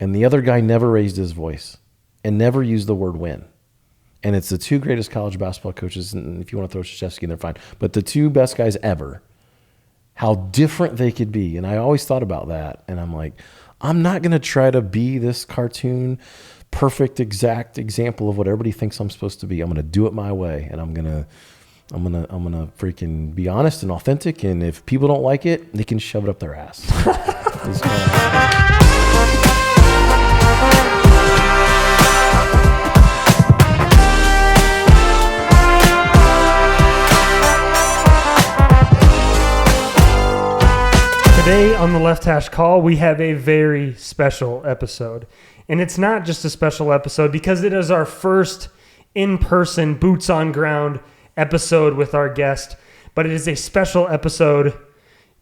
And the other guy never raised his voice and never used the word win. And it's the two greatest college basketball coaches, and if you want to throw Krzyzewski in there, fine. But the two best guys ever, how different they could be. And I always thought about that. And I'm like, I'm not going to try to be this cartoon, perfect, exact example of what everybody thinks I'm supposed to be. I'm going to do it my way, and I'm gonna freaking be honest and authentic. And if people don't like it, they can shove it up their ass. Today on the Left Hash Call, we have a very special episode. And it's not just a special episode because it is our first in-person, boots-on-ground episode with our guest, but it is a special episode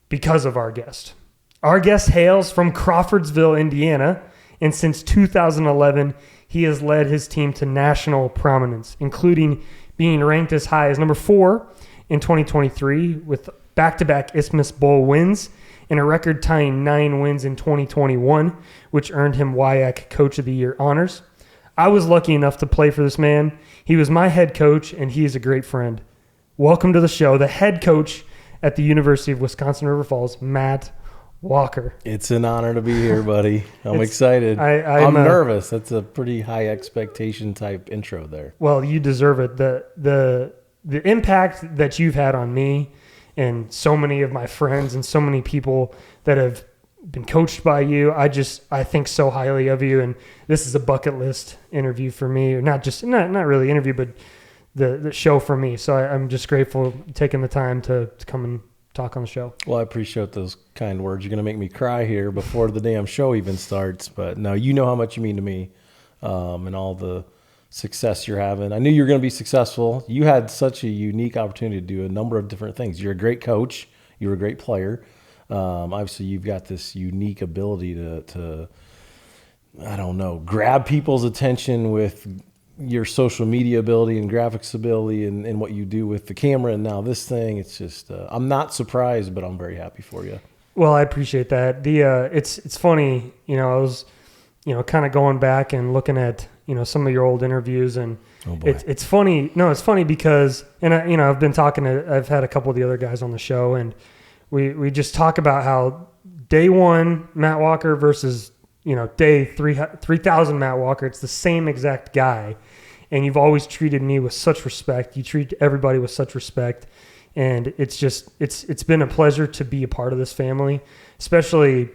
because of our guest. Our guest hails from Crawfordsville, Indiana, and since 2011, he has led his team to national prominence, including being ranked as high as number 4 in 2023 with back-to-back Isthmus Bowl wins and a record-tying 9 wins in 2021, which earned him WIAC Coach of the Year honors. I was lucky enough to play for this man. He was my head coach, and he is a great friend. Welcome to the show, the head coach at the University of Wisconsin-River Falls, Matt Walker. It's an honor to be here, buddy. I'm excited. I'm nervous. That's a pretty high expectation type intro there. Well, you deserve it. The impact that you've had on me and so many of my friends and so many people that have been coached by you, I think so highly of you, and this is a bucket list interview for me, or not really interview, but the show for me. So I'm just grateful taking the time to come and talk on the show. Well, I appreciate those kind words. You're going to make me cry here before the damn show even starts, but no, you know how much you mean to me, and all the success you're having. I knew you were going to be successful. You had such a unique opportunity to do a number of different things. You're a great coach. You're a great player. Obviously, you've got this unique ability to I don't know, grab people's attention with your social media ability and graphics ability and what you do with the camera. And now this thing, it's just, I'm not surprised, but I'm very happy for you. Well, I appreciate that. It's funny, I was, kind of going back and looking at, some of your old interviews, and it's funny. No, it's funny because, and I've been I've had a couple of the other guys on the show, and we just talk about how day 1 Matt Walker versus, day 3,000 Matt Walker, it's the same exact guy. And you've always treated me with such respect. You treat everybody with such respect. And it's been a pleasure to be a part of this family, especially,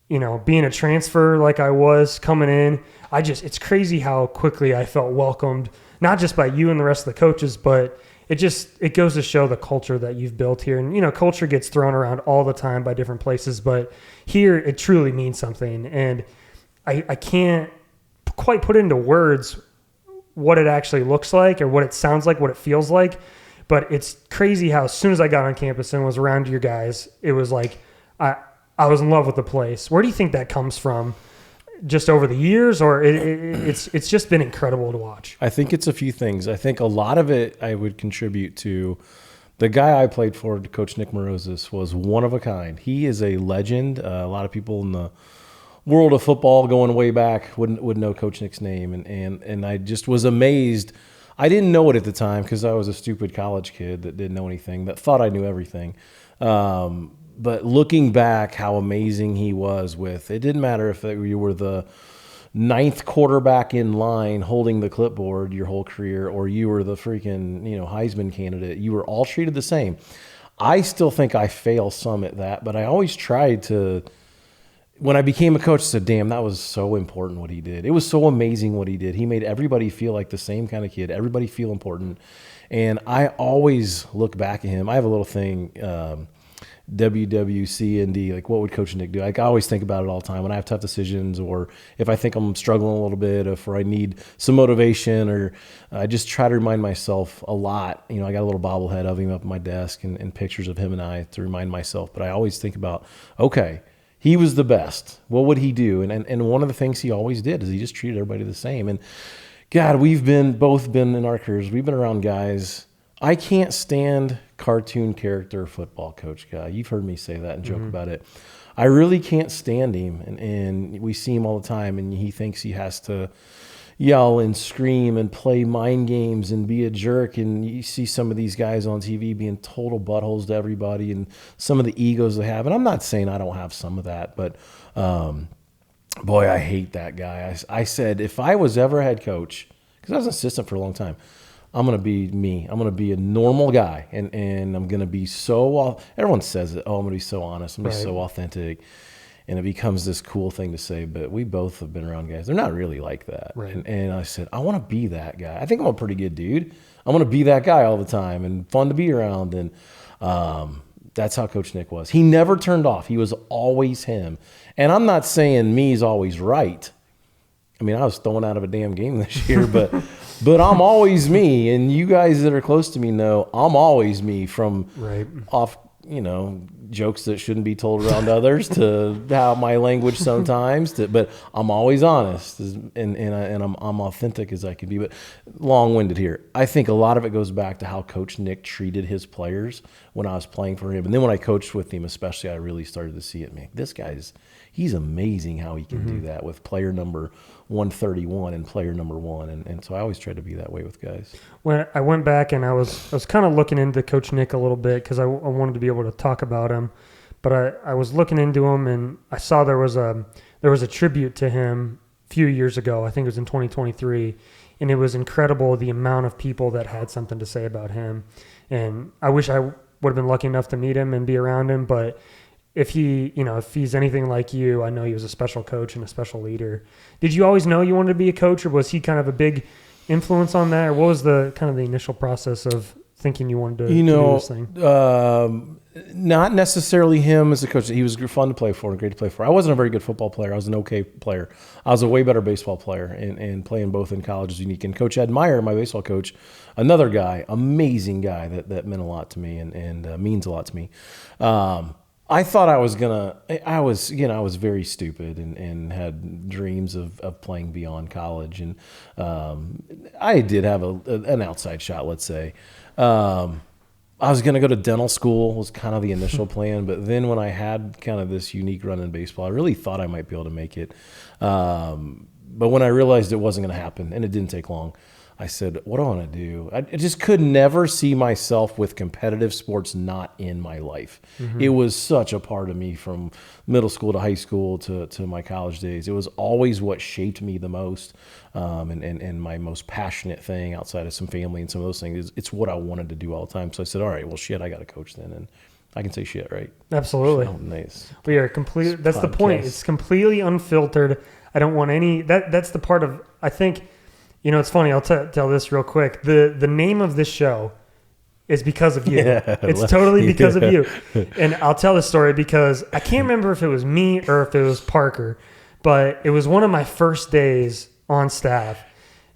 being a transfer like I was coming in. It's crazy how quickly I felt welcomed, not just by you and the rest of the coaches, but it goes to show the culture that you've built here. And, culture gets thrown around all the time by different places, but here it truly means something. And I can't quite put into words what it actually looks like or what it sounds like, what it feels like. But it's crazy how as soon as I got on campus and was around your guys, it was like I was in love with the place. Where do you think that comes from? Just over the years, or it's just been incredible to watch? I think it's a few things. I think a lot of it I would contribute to the guy I played for, Coach Nick Morozes, was one of a kind. He is a legend. A lot of people in the world of football going way back would know Coach Nick's name, and I just was amazed. I didn't know it at the time because I was a stupid college kid that didn't know anything, that thought I knew everything. But looking back, how amazing he was with, it didn't matter if you were the 9th quarterback in line holding the clipboard your whole career, or you were the freaking, Heisman candidate. You were all treated the same. I still think I fail some at that, but I always tried to, when I became a coach, I said, damn, that was so important what he did. It was so amazing what he did. He made everybody feel like the same kind of kid, everybody feel important. And I always look back at him. I have a little thing, WWCND, like what would Coach Nick do? Like I always think about it all the time when I have tough decisions, or if I think I'm struggling a little bit, or I need some motivation, or I just try to remind myself a lot. I got a little bobblehead of him up at my desk and pictures of him and I to remind myself. But I always think about, okay, he was the best. What would he do? And one of the things he always did is he just treated everybody the same. And God, we've both been in our careers, we've been around guys. I can't stand cartoon character football coach guy. You've heard me say that and joke about it. I really can't stand him. And we see him all the time, and he thinks he has to yell and scream and play mind games and be a jerk. And you see some of these guys on TV being total buttholes to everybody and some of the egos they have. And I'm not saying I don't have some of that, but boy, I hate that guy. I said, if I was ever a head coach, because I was an assistant for a long time, I'm going to be me. I'm going to be a normal guy. And I'm going to be everyone says it, I'm going to be so honest. I'm going to be so authentic. And it becomes this cool thing to say, but we both have been around guys. They're not really like that. Right. And I said, I want to be that guy. I think I'm a pretty good dude. I want to be that guy all the time and fun to be around. And that's how Coach Nick was. He never turned off. He was always him. And I'm not saying me's always right. I mean, I was thrown out of a damn game this year, but I'm always me. And you guys that are close to me know I'm always me, from off, jokes that shouldn't be told around others to how my language sometimes. But I'm always honest, and I'm authentic as I can be. But long-winded here. I think a lot of it goes back to how Coach Nick treated his players when I was playing for him, and then when I coached with him, especially, I really started to see it. Man, this guy's he's amazing how he can do that with player number 131 and player number 1. And so I always try to be that way with guys. When I went back and I was kind of looking into Coach Nick a little bit because I wanted to be able to talk about him, but I was looking into him and I saw there was a tribute to him a few years ago. I think it was in 2023, and it was incredible the amount of people that had something to say about him. And I wish I would have been lucky enough to meet him and be around him, but if he's anything like you, I know he was a special coach and a special leader. Did you always know you wanted to be a coach, or was he kind of a big influence on that? Or what was the kind of the initial process of thinking you wanted to do this thing? Not necessarily him as a coach. He was fun to play for and great to play for. I wasn't a very good football player. I was an okay player. I was a way better baseball player, and playing both in college is unique. And Coach Ed Meyer, my baseball coach, another guy, amazing guy that meant a lot to me and means a lot to me. I thought I was very stupid and had dreams of playing beyond college. And I did have an outside shot, let's say. I was going to go to dental school was kind of the initial plan. But then when I had kind of this unique run in baseball, I really thought I might be able to make it. But when I realized it wasn't going to happen, and it didn't take long, I said, what do I want to do? I just could never see myself with competitive sports not in my life. Mm-hmm. It was such a part of me from middle school to high school to my college days. It was always what shaped me the most, and my most passionate thing outside of some family and some of those things. It's what I wanted to do all the time. So I said, all right, well, shit, I got to coach then. And I can say shit, right? Absolutely. Oh, nice. We are completely, that's the point. It's completely unfiltered. I don't want any, that's the part of, I think, it's funny. I'll tell this real quick. The name of this show is because of you. Yeah, it's totally because of you. And I'll tell this story because I can't remember if it was me or if it was Parker, but it was one of my first days on staff.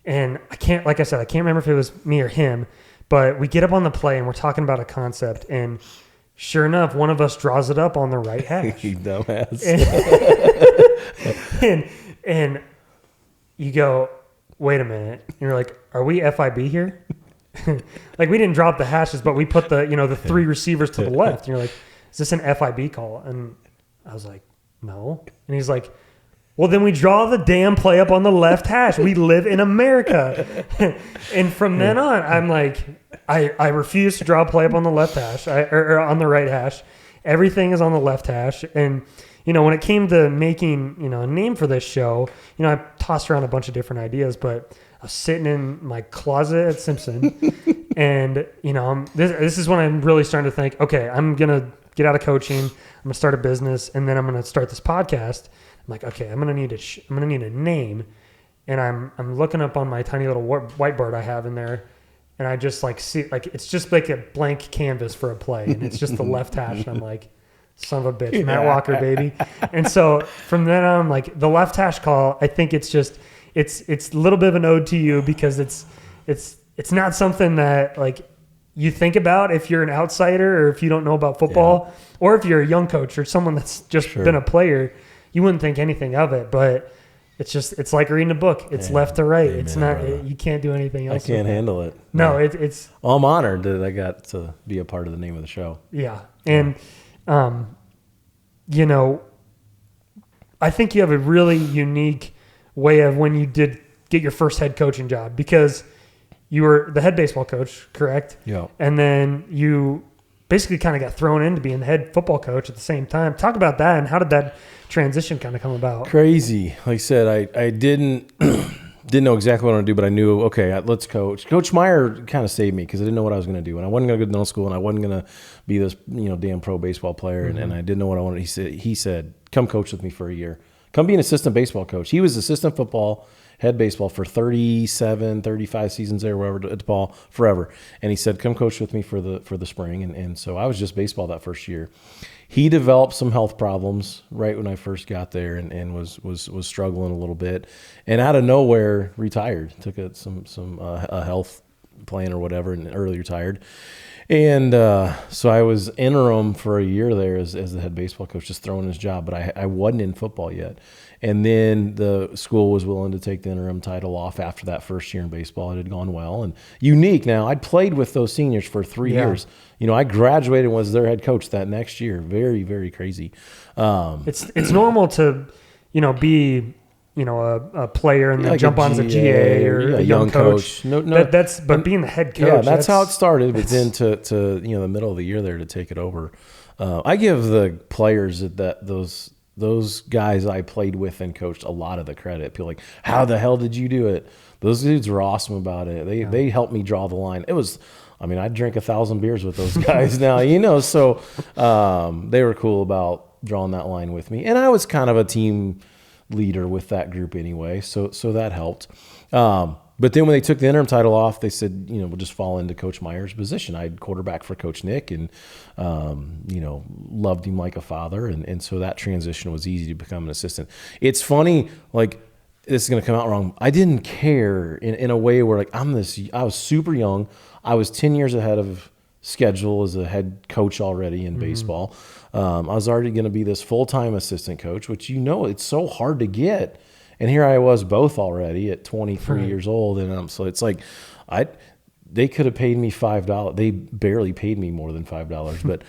And I can't remember if it was me or him, but we get up on the play and we're talking about a concept, and sure enough, one of us draws it up on the right hash. You dumbass. And you go, wait a minute. And you're like, are we FIB here? Like, we didn't drop the hashes, but we put the 3 receivers to the left. And you're like, is this an FIB call? And I was like, no. And he's like, well, then we draw the damn play up on the left hash. We live in America. And from then on, I'm like, I refuse to draw a play up on the left hash or on the right hash. Everything is on the left hash. And when it came to making, a name for this show, I tossed around a bunch of different ideas, but I was sitting in my closet at Simpson and, this is when I'm really starting to think, okay, I'm going to get out of coaching. I'm going to start a business, and then I'm going to start this podcast. I'm like, okay, I'm going to need a name. And I'm looking up on my tiny little whiteboard I have in there. And I just see, it's just like a blank canvas for a play. And it's just the left hash. And I'm like, son of a bitch, Matt Walker, baby. And so from then on, like, the left hash call, I think it's just, it's a little bit of an ode to you, because it's not something that, like, you think about if you're an outsider or if you don't know about football, or if you're a young coach or someone that's just been a player, you wouldn't think anything of it. But it's like reading a book. It's left to right. It's not, you can't do anything else. I can't handle it. No, it's. Well, I'm honored that I got to be a part of the name of the show. Yeah. And, I think you have a really unique way of when you did get your first head coaching job, because you were the head baseball coach, correct? Yeah. And then you basically kind of got thrown into being the head football coach at the same time. Talk about that, and how did that transition kind of come about? Crazy. Like I said, I didn't know exactly what I want to do, but I knew, okay, let's coach. Coach Meyer kind of saved me because I didn't know what I was going to do, and I wasn't going to go to middle school, and I wasn't going to be this damn pro baseball player, and I didn't know what I wanted. He said, come coach with me for a year. Come be an assistant baseball coach. He was assistant football, head baseball for 37, 35 seasons there, wherever at DePaul, forever. And he said, come coach with me for the spring. And so I was just baseball that first year. He developed some health problems right when I first got there, and was struggling a little bit. And out of nowhere, retired. Took a health plan or whatever, and early retired. And so I was interim for a year there as the head baseball coach, just throwing his job. But I wasn't in football yet. And then the school was willing to take the interim title off after that first year in baseball. It had gone well and unique. Now, I'd played with those seniors for 3 years. I graduated and was their head coach that next year. Very, very crazy. It's normal to, be a player and then like jump on as a GA or a young coach. No, but being the head coach. That's how it started. But then to the middle of the year there to take it over, I give the players those guys I played with and coached a lot of the credit. People like, how the hell did you do it? Those dudes were awesome about it. They helped me draw the line. It was, I'd drink 1,000 beers with those guys now, so they were cool about drawing that line with me. And I was kind of a team leader with that group anyway, so that helped. But then when they took the interim title off, they said, we'll just fall into Coach Meyer's position. I had quarterback for Coach Nick and, loved him like a father. And so that transition was easy to become an assistant. It's funny, like, this is going to come out wrong. I didn't care in a way where, like, I was super young. I was 10 years ahead of schedule as a head coach already in baseball. I was already going to be this full-time assistant coach, which, it's so hard to get. And here I was both already at 23 years old. And so it's like, they could have paid me $5. They barely paid me more than $5, but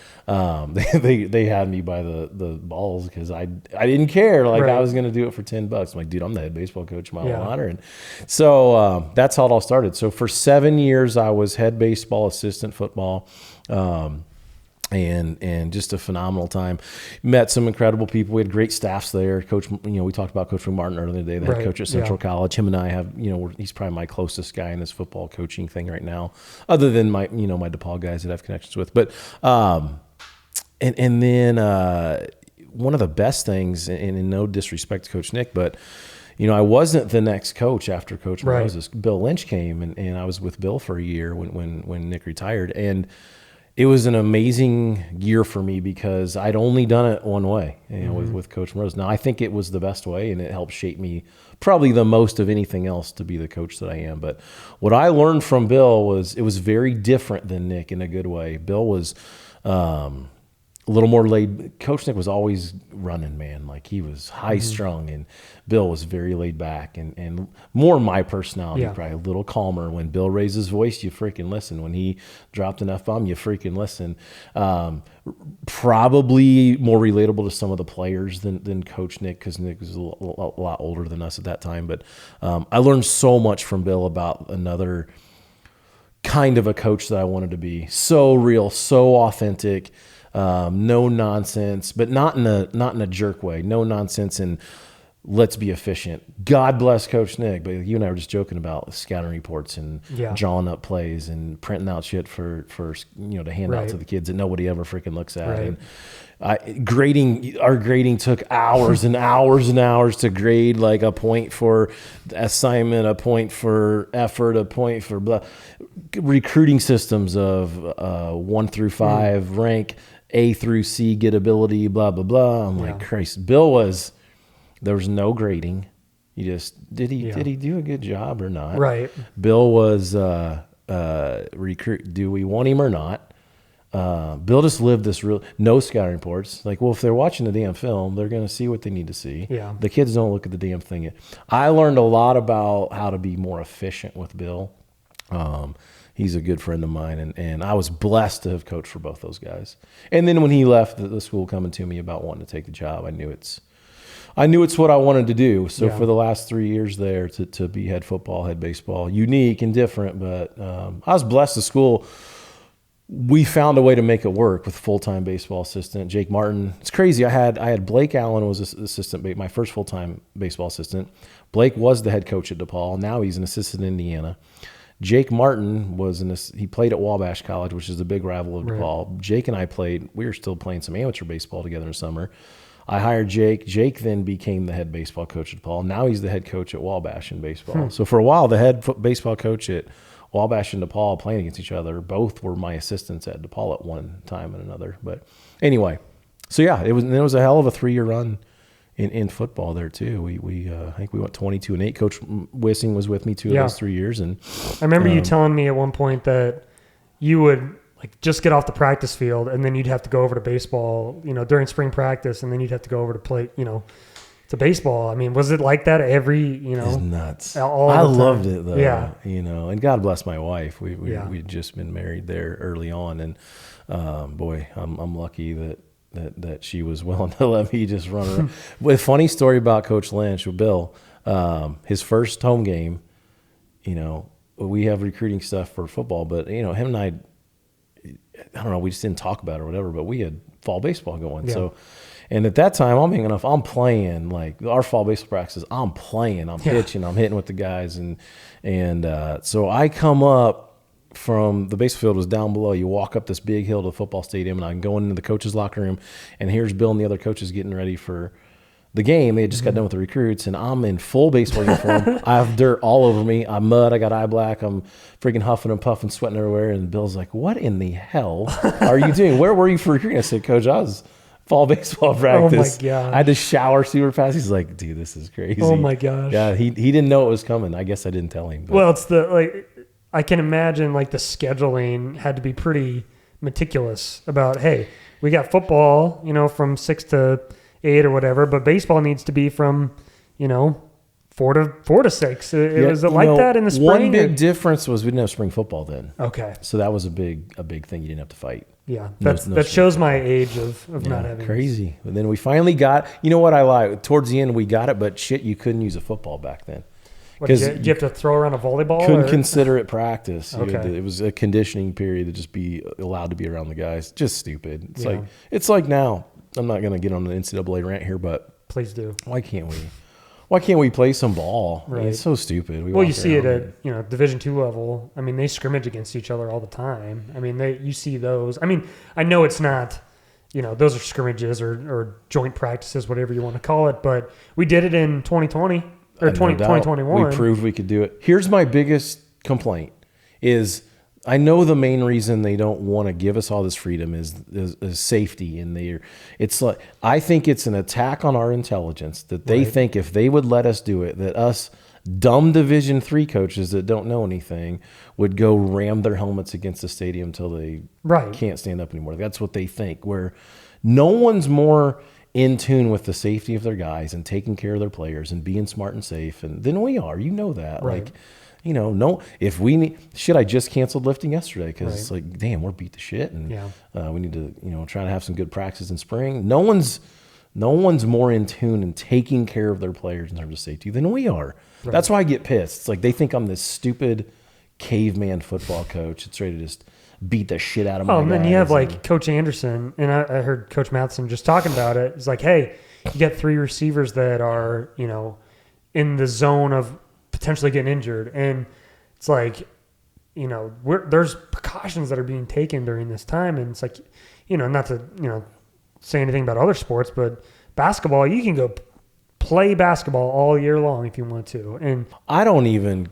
they had me by the balls because I didn't care. Like, I was going to do it for $10. I'm like, dude, I'm the head baseball coach of my honor. And so that's how it all started. So for 7 years, I was head baseball, assistant football. And just a phenomenal time. Met some incredible people. We had great staffs there. Coach, we talked about Coach Martin earlier today, the head coach at Central College. Him and I have, he's probably my closest guy in this football coaching thing right now, other than my DePaul guys that I have connections with. But and then one of the best things, and in no disrespect to Coach Nick, but I wasn't the next coach after Coach Moses. Bill Lynch came, and I was with Bill for a year when Nick retired, and it was an amazing year for me because I'd only done it one way, with Coach Rose. Now, I think it was the best way, and it helped shape me probably the most of anything else to be the coach that I am. But what I learned from Bill was it was very different than Nick in a good way. Bill was a little more laid. Coach Nick was always running, man. Like, he was high strung, and Bill was very laid back and more my personality, probably a little calmer. When Bill raised his voice, you freaking listen. When he dropped an F-bomb, you freaking listen. Probably more relatable to some of the players than Coach Nick, because Nick was a lot older than us at that time. But I learned so much from Bill about another kind of a coach that I wanted to be. So real, so authentic. No nonsense, but not in a jerk way. No nonsense, and let's be efficient. God bless Coach Nick, but you and I were just joking about scouting reports and drawing up plays and printing out shit for to hand out to the kids that nobody ever freaking looks at. And our grading took hours and hours and hours to grade, like a point for assignment, a point for effort, a point for blah. Recruiting systems of 1 through 5 rank. A through C, get ability, blah, blah, blah. I'm like, Christ. There was no grading. You just, did he do a good job or not? Right. Bill was recruit. Do we want him or not? Bill just lived this no scouting reports. Like, well, if they're watching the damn film, they're going to see what they need to see. Yeah. The kids don't look at the damn thing. I learned a lot about how to be more efficient with Bill. He's a good friend of mine, and I was blessed to have coached for both those guys. And then when he left the school coming to me about wanting to take the job, I knew I knew it's what I wanted to do. So Yeah. for the last 3 years there to be head football, head baseball, unique and different, but I was blessed. The school, we found a way to make it work with full-time baseball assistant Jake Martin. It's crazy. I had Blake Allen was assistant, my first full-time baseball assistant. Blake was the head coach at DePaul. Now he's an assistant in Indiana. Jake Martin he played at Wabash College, which is a big rival of DePaul. Right. Jake and I we were still playing some amateur baseball together in the summer. I hired Jake. Jake then became the head baseball coach at DePaul. Now he's the head coach at Wabash in baseball. So for a while, the head baseball coach at Wabash and DePaul playing against each other, both were my assistants at DePaul at one time and another. But anyway, so yeah, it was a hell of a 3-year run in football there too. I think we went 22-8. Coach Wissing was with me too those 3 years. And I remember you telling me at one point that you would like just get off the practice field and then you'd have to go over to baseball, during spring practice, and then you'd have to go over to play, to baseball. I mean, was it like that every, It's nuts. I loved it though. Yeah. And God bless my wife. We'd just been married there early on, and boy, I'm lucky that she was willing to let me just run around. With funny story about Coach Lynch with Bill, his first home game, we have recruiting stuff for football, but him and I don't know, we just didn't talk about it or whatever, but we had fall baseball going. Yeah. So, and at that time, I'm playing like our fall baseball practices. I'm playing, I'm pitching, I'm hitting with the guys, and so I come up from the baseball field was down below. You walk up this big hill to the football stadium, and I'm going into the coach's locker room, and here's Bill and the other coaches getting ready for the game. They had just got done with the recruits, and I'm in full baseball uniform. I have dirt all over me. I'm mud. I got eye black. I'm freaking huffing and puffing, sweating everywhere. And Bill's like, "What in the hell are you doing? Where were you for recruiting?" I said, "Coach, I was fall baseball practice." Oh my god! I had to shower super fast. He's like, "Dude, this is crazy." Oh my gosh! Yeah, he didn't know it was coming. I guess I didn't tell him. But. Well, it's I can imagine the scheduling had to be pretty meticulous about, hey, we got football, from 6 to 8 or whatever, but baseball needs to be from, 4 to 6. It was like that in the spring? One big difference was we didn't have spring football then. Okay. So that was a big thing you didn't have to fight. Yeah, that shows my age of not having crazy. And then we finally got, what I like, towards the end we got it, but shit, you couldn't use a football back then. Did you have to throw around a volleyball? Couldn't consider it practice. Okay. It was a conditioning period to just be allowed to be around the guys. Just stupid. It's like now. I'm not going to get on an NCAA rant here, but please do. Why can't we play some ball? Right. I mean, it's so stupid. You see it at Division II level. I mean, they scrimmage against each other all the time. I mean, you see those. I mean, I know it's not. Those are scrimmages or joint practices, whatever you want to call it. But we did it in 2020 or 2021. We proved we could do it. Here's my biggest complaint is I know the main reason they don't want to give us all this freedom is safety. And it's like, I think it's an attack on our intelligence that they think if they would let us do it, that us dumb Division III coaches that don't know anything would go ram their helmets against the stadium until they can't stand up anymore. That's what they think, where no one's more in tune with the safety of their guys and taking care of their players and being smart and safe than we are. You know that. Right. If we need shit, I just canceled lifting yesterday because it's like, damn, we're beat to shit, and we need to, try to have some good practice in spring. No one's more in tune and taking care of their players in terms of safety than we are. Right. That's why I get pissed. It's like they think I'm this stupid caveman football coach. It's ready to just beat the shit out of my guys. And then you have Coach Anderson, and I heard Coach Matheson just talking about it. It's like, hey, you got 3 receivers that are, in the zone of potentially getting injured, and it's like, there's precautions that are being taken during this time, and it's like, not to say anything about other sports, but basketball, you can go play basketball all year long if you want to. And I don't even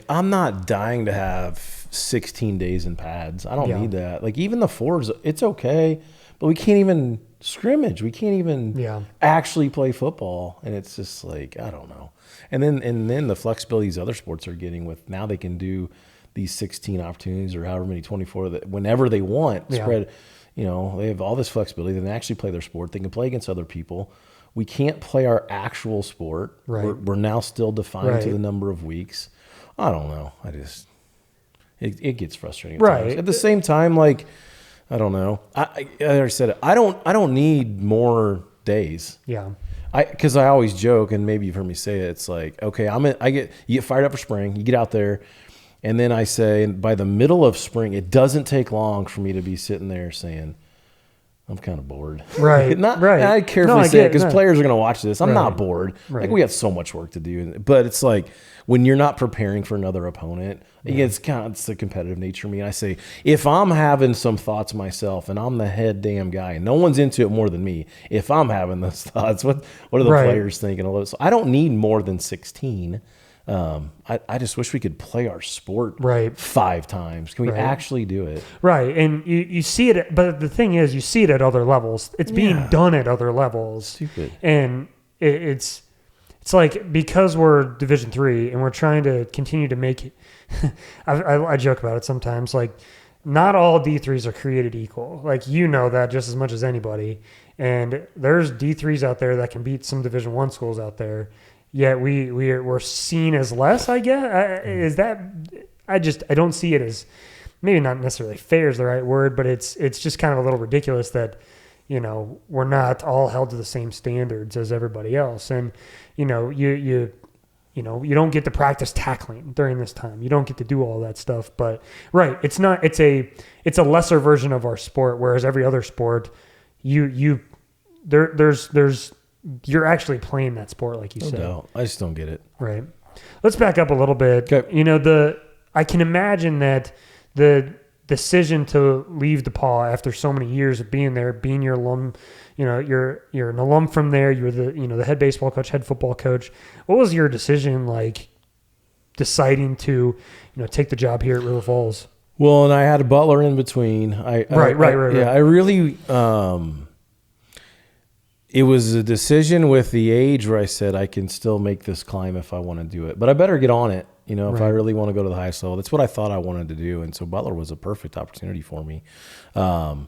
I'm not dying to have 16 days in pads. I don't need that. Even the 4s, it's okay, but we can't even scrimmage. We can't even actually play football, and it's just I don't know. And then the flexibility these other sports are getting with now they can do these 16 opportunities or however many 24 that whenever they want spread. They have all this flexibility. They can actually play their sport. They can play against other people. We can't play our actual sport. Right. We're now still defined to the number of weeks. I don't know. It gets frustrating at times. At the same time, I don't know. I already said it. I don't need more days. Yeah. Because I always joke, and maybe you've heard me say it. It's like, okay, you get fired up for spring, you get out there, and then I say, by the middle of spring, it doesn't take long for me to be sitting there saying, I'm kind of bored. Right. Right. I carefully say it because players are going to watch this. I'm not bored. Right. Like, we have so much work to do. But it's like when you're not preparing for another opponent, it's the competitive nature of me. And I say, if I'm having some thoughts myself and I'm the head damn guy and no one's into it more than me, if I'm having those thoughts, what are the players thinking? So I don't need more than 16. I just wish we could play our sport 5 times. Can we actually do it? Right. And you see it, but the thing is, you see it at other levels. It's being done at other levels. Stupid. And it's like, because we're Division III and we're trying to continue to make it, I joke about it sometimes, like, not all D3s are created equal. Like, you know that just as much as anybody. And there's D3s out there that can beat some Division I schools out there. Yet we're seen as less, I guess. Is that? I don't see it as, maybe not necessarily fair is the right word, but it's just kind of a little ridiculous that, we're not all held to the same standards as everybody else. And you don't get to practice tackling during this time. You don't get to do all that stuff. But it's a lesser version of our sport. Whereas every other sport, there's you're actually playing that sport, like you said. No doubt. I just don't get it. Right. Let's back up a little bit. Okay. I can imagine that the decision to leave DePaul after so many years of being there, being your alum, you're an alum from there. You're the head baseball coach, head football coach. What was your decision like, deciding to take the job here at River Falls? Well, and I had a Butler in between. Right. Yeah, I really. It was a decision with the age where I said I can still make this climb if I want to do it, but I better get on it. If I really want to go to the highest level. That's what I thought I wanted to do, and so Butler was a perfect opportunity for me. To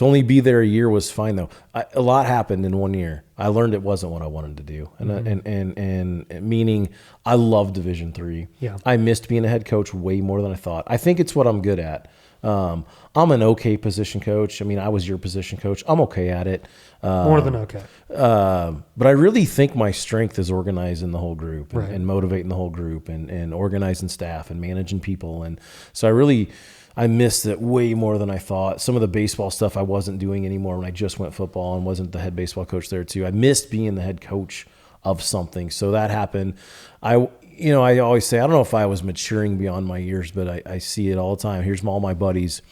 only be there a year was fine, though. A lot happened in 1 year. I learned it wasn't what I wanted to do, and meaning I love Division III. Yeah. I missed being a head coach way more than I thought. I think it's what I'm good at. I'm an okay position coach. I mean, I was your position coach. I'm okay at it. More than okay. But I really think my strength is organizing the whole group and motivating the whole group and organizing staff and managing people. And so I missed it way more than I thought. Some of the baseball stuff I wasn't doing anymore when I just went football and wasn't the head baseball coach there too. I missed being the head coach of something. So that happened. I always say, I don't know if I was maturing beyond my years, but I see it all the time. Here's all my buddies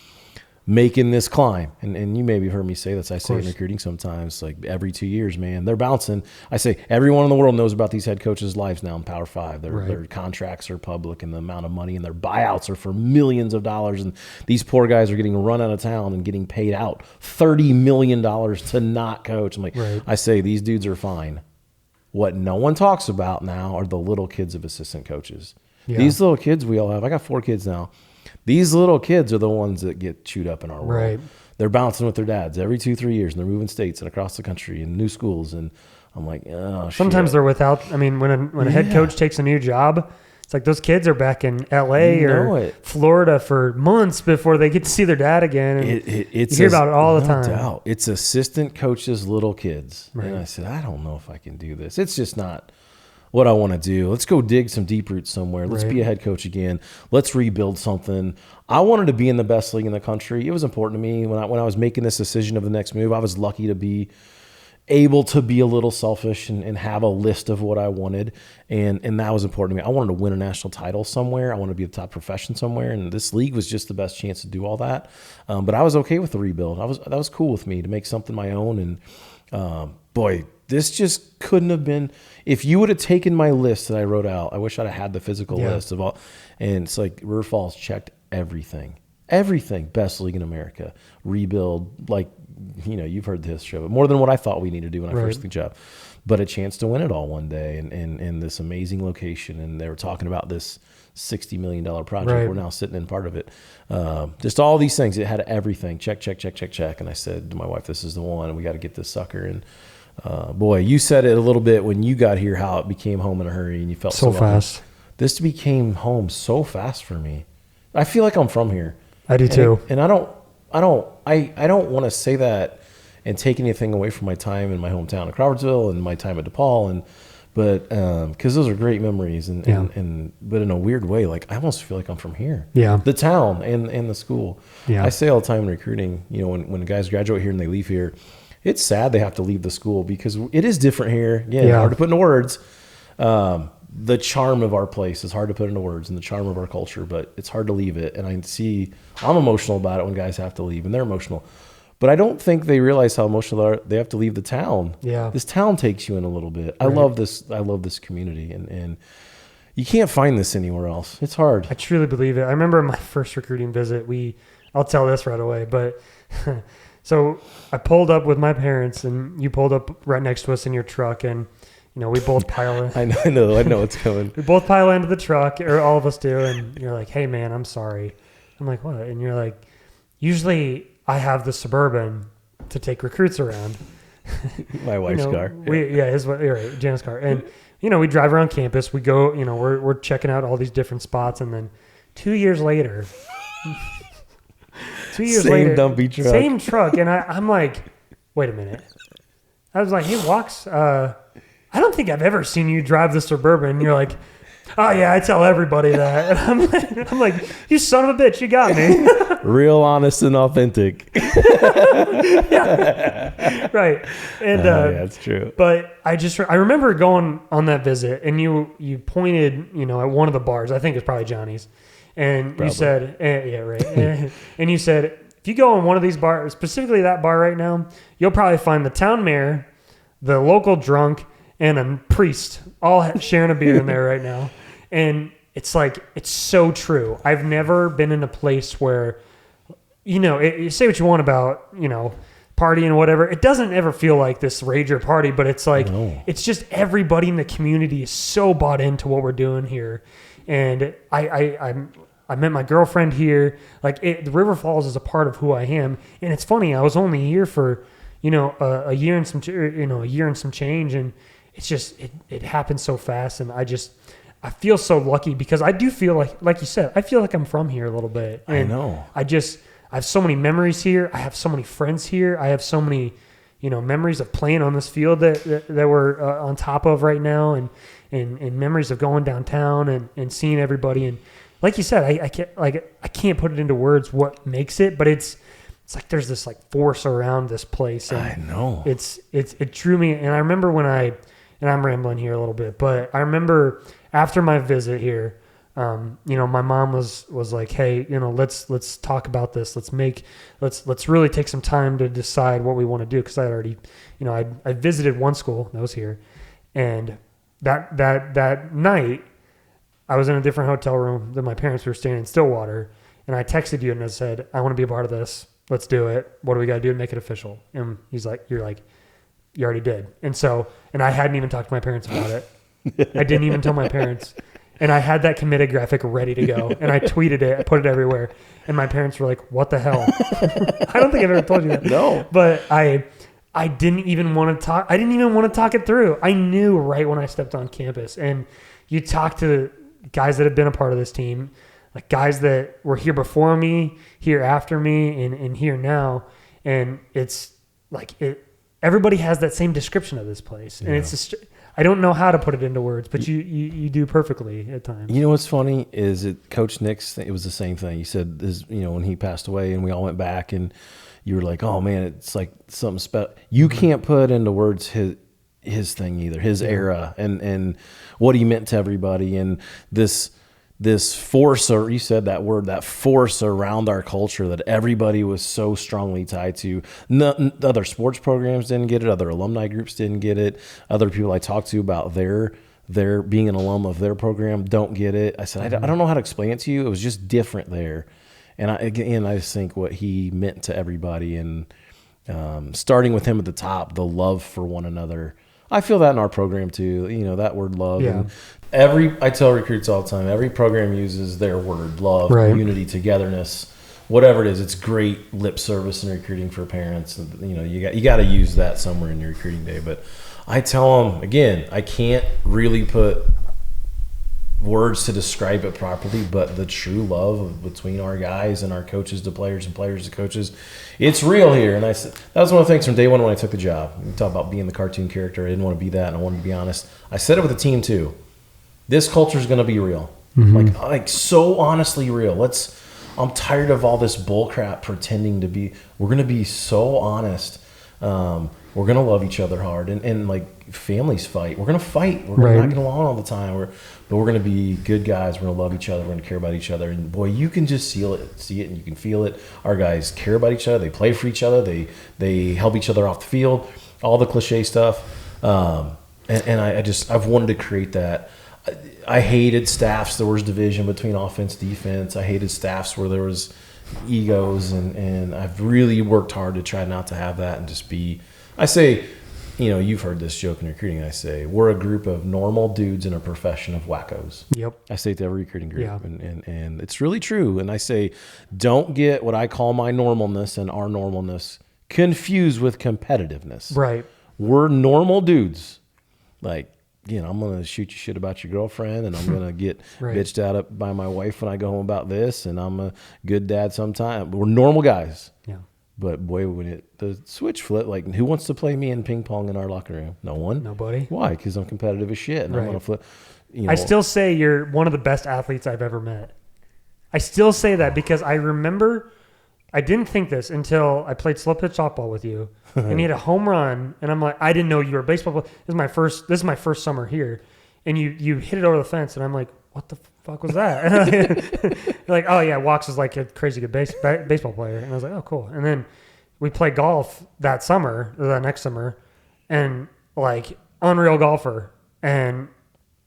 making this climb. And you maybe heard me say this. I say in recruiting sometimes, like every 2 years, man, they're bouncing. I say everyone in the world knows about these head coaches' lives now in Power 5. Their contracts are public and the amount of money, and their buyouts are for millions of dollars. And these poor guys are getting run out of town and getting paid out $30 million to not coach. I'm like, I say these dudes are fine. What no one talks about now are the little kids of assistant coaches. Yeah. These little kids we all have. I got 4 kids now. These little kids are the ones that get chewed up in our world. They're bouncing with their dads every 2-3 years, and they're moving states and across the country and new schools. And I'm like, oh, sometimes they're without. I mean, when a head coach takes a new job, it's like those kids are back in L.A. or Florida for months before they get to see their dad again. And you hear about it all the time. Doubt. It's assistant coaches' little kids. And I said, I don't know if I can do this. It's just not what I want to do. Let's go dig some deep roots somewhere. Let's be a head coach again. Let's rebuild something. I wanted to be in the best league in the country. It was important to me when I was making this decision of the next move. I was lucky to be able to be a little selfish and have a list of what I wanted. And that was important to me. I wanted to win a national title somewhere. I wanted to be a top profession somewhere. And this league was just the best chance to do all that. But I was okay with the rebuild. That was cool with me to make something my own. And boy, this just couldn't have been, if you would have taken my list that I wrote out, I wish I'd have had the physical list of all. And it's like River Falls checked everything. Best league in America. Rebuild, like, you've heard this show, more than what I thought we needed to do when I first took the job. But a chance to win it all one day and this amazing location. And they were talking about this $60 million project. We're now sitting in part of it. Just all these things. It had everything. Check. And I said to my wife, this is the one. And we got to get this sucker. And boy, you said it a little bit when you got here, how it became home in a hurry and you felt so fast. This became home so fast for me. I feel like I'm from here. I do too. And I don't want to say that and take anything away from my time in my hometown of Crawfordsville and my time at DePaul. But because those are great memories, but in a weird way, like I almost feel like I'm from here. Yeah. The town and the school. Yeah. I say all the time in recruiting, when guys graduate here and they leave here, it's sad they have to leave the school because it is different here. Yeah. Hard to put into words. The charm of our place is hard to put into words, and the charm of our culture, but it's hard to leave it. And I'm emotional about it when guys have to leave, and they're emotional. But I don't think they realize how emotional they have to leave the town. Yeah. This town takes you in a little bit. Right. I love this community, and you can't find this anywhere else. It's hard. I truly believe it. I remember my first recruiting visit, I'll tell this right away, but so I pulled up with my parents, and you pulled up right next to us in your truck, and we both pile in. I know it's coming. We both pile into the truck, or all of us do, and you're like, "Hey man, I'm sorry." I'm like, "What?" And you're like, "Usually I have the Suburban to take recruits around." My wife's car. Janet's car. And, we drive around campus. We go, we're checking out all these different spots. And then 2 years later, same dumpy truck. Same truck. And I'm like, wait a minute. I was like, "Hey, Walks, I don't think I've ever seen you drive the Suburban." And you're like, "Oh yeah, I tell everybody that." And I'm like, "You son of a bitch, you got me." Real honest and authentic. Yeah. Right. And that's true. But I remember going on that visit, and you pointed, at one of the bars. I think it's probably Johnny's, and you said, "Yeah, right." And you said, "If you go on one of these bars, specifically that bar right now, you'll probably find the town mayor, the local drunk, and a priest all sharing a beer in there right now." And it's like, it's so true. I've never been in a place where, you say what you want about, partying and whatever. It doesn't ever feel like this rager party, but it's like, It's just everybody in the community is so bought into what we're doing here. And I met my girlfriend here. Like the River Falls is a part of who I am. And it's funny, I was only here for, a year and some change. And it's just, it happened so fast. And I feel so lucky because I do feel like you said, I feel like I'm from here a little bit. And I know. I have so many memories here. I have so many friends here. I have so many, memories of playing on this field that we're on top of right now, and memories of going downtown and seeing everybody. And like you said, I can't put it into words what makes it, but it's like there's this like force around this place. And I know. It drew me. And I remember and I'm rambling here a little bit, but I remember after my visit here, my mom was like, "Hey, let's talk about this. Let's really take some time to decide what we want to do." Cause I already, I visited one school that was here, and that night I was in a different hotel room than my parents were staying in Stillwater. And I texted you and I said, "I want to be a part of this. Let's do it. What do we got to do to make it official?" And he's like, "You're like, you already did." And I hadn't even talked to my parents about it. I didn't even tell my parents. And I had that committed graphic ready to go. And I tweeted it. I put it everywhere. And my parents were like, "What the hell?" I don't think I've ever told you that. No. But I didn't even want to talk. I didn't even want to talk it through. I knew right when I stepped on campus. And you talk to guys that have been a part of this team, like guys that were here before me, here after me, and here now. And it's like everybody has that same description of this place. And it's just, I don't know how to put it into words, but you do perfectly at times. You know what's funny is Coach Nick's, it was the same thing. He said this, when he passed away and we all went back and you were like, "Oh man, it's like something special." You can't put into words his thing either, his era and what he meant to everybody, and this force, or you said that word, that force around our culture that everybody was so strongly tied to. Other sports programs didn't get it. Other alumni groups didn't get it. Other people I talked to about their being an alum of their program don't get it. I said, I don't know how to explain it to you. It was just different there. And I just think what he meant to everybody, and starting with him at the top, the love for one another. I feel that in our program too, that word love. Yeah. And I tell recruits all the time, every program uses their word, love, right, unity, togetherness, whatever it is. It's great lip service in recruiting for parents. You got to use that somewhere in your recruiting day. But I tell them, again, I can't really put words to describe it properly, but the true love between our guys and our coaches to players and players to coaches, it's real here. And that was one of the things from day one when I took the job. You talk about being the cartoon character. I didn't want to be that, and I wanted to be honest. I said it with the team too. This culture is going to be real, like so honestly real. I'm tired of all this bull crap pretending to be. We're going to be so honest. We're going to love each other hard, and like families fight. We're going to fight. We're not getting along all the time. But we're going to be good guys. We're going to love each other. We're going to care about each other. And boy, you can just see it, and you can feel it. Our guys care about each other. They play for each other. They help each other off the field. All the cliche stuff. And I've wanted to create that. I hated staffs. There was division between offense, defense. I hated staffs where there was egos, and I've really worked hard to try not to have that and just be. I say, you've heard this joke in recruiting. I say, we're a group of normal dudes in a profession of wackos. Yep. I say it to every recruiting group, and it's really true. And I say, don't get what I call my normalness and our normalness confused with competitiveness. Right. We're normal dudes. Like, I'm going to shoot you shit about your girlfriend, and I'm going to get bitched out by my wife when I go home about this, and I'm a good dad sometime. We're normal guys. Yeah. But boy, when the switch flipped, like, who wants to play me in ping pong in our locker room? No one. Nobody. Why? Because I'm competitive as shit, and I'm going to flip. I still say you're one of the best athletes I've ever met. I still say that because I remember, I didn't think this until I played slow pitch softball with you, and you had a home run, and I'm like, I didn't know you were a baseball player. This is my first summer here, and you hit it over the fence, and I'm like, what the fuck was that? You're like, oh yeah, Walks is like a crazy good baseball player, and I was like, oh cool. And then we played golf that next summer, and like unreal golfer, and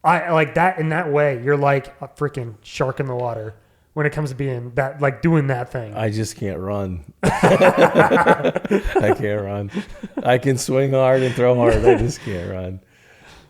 I like that in that way. You're like a freaking shark in the water when it comes to being that, like doing that thing. I just can't run. I can't run. I can swing hard and throw hard. I just can't run.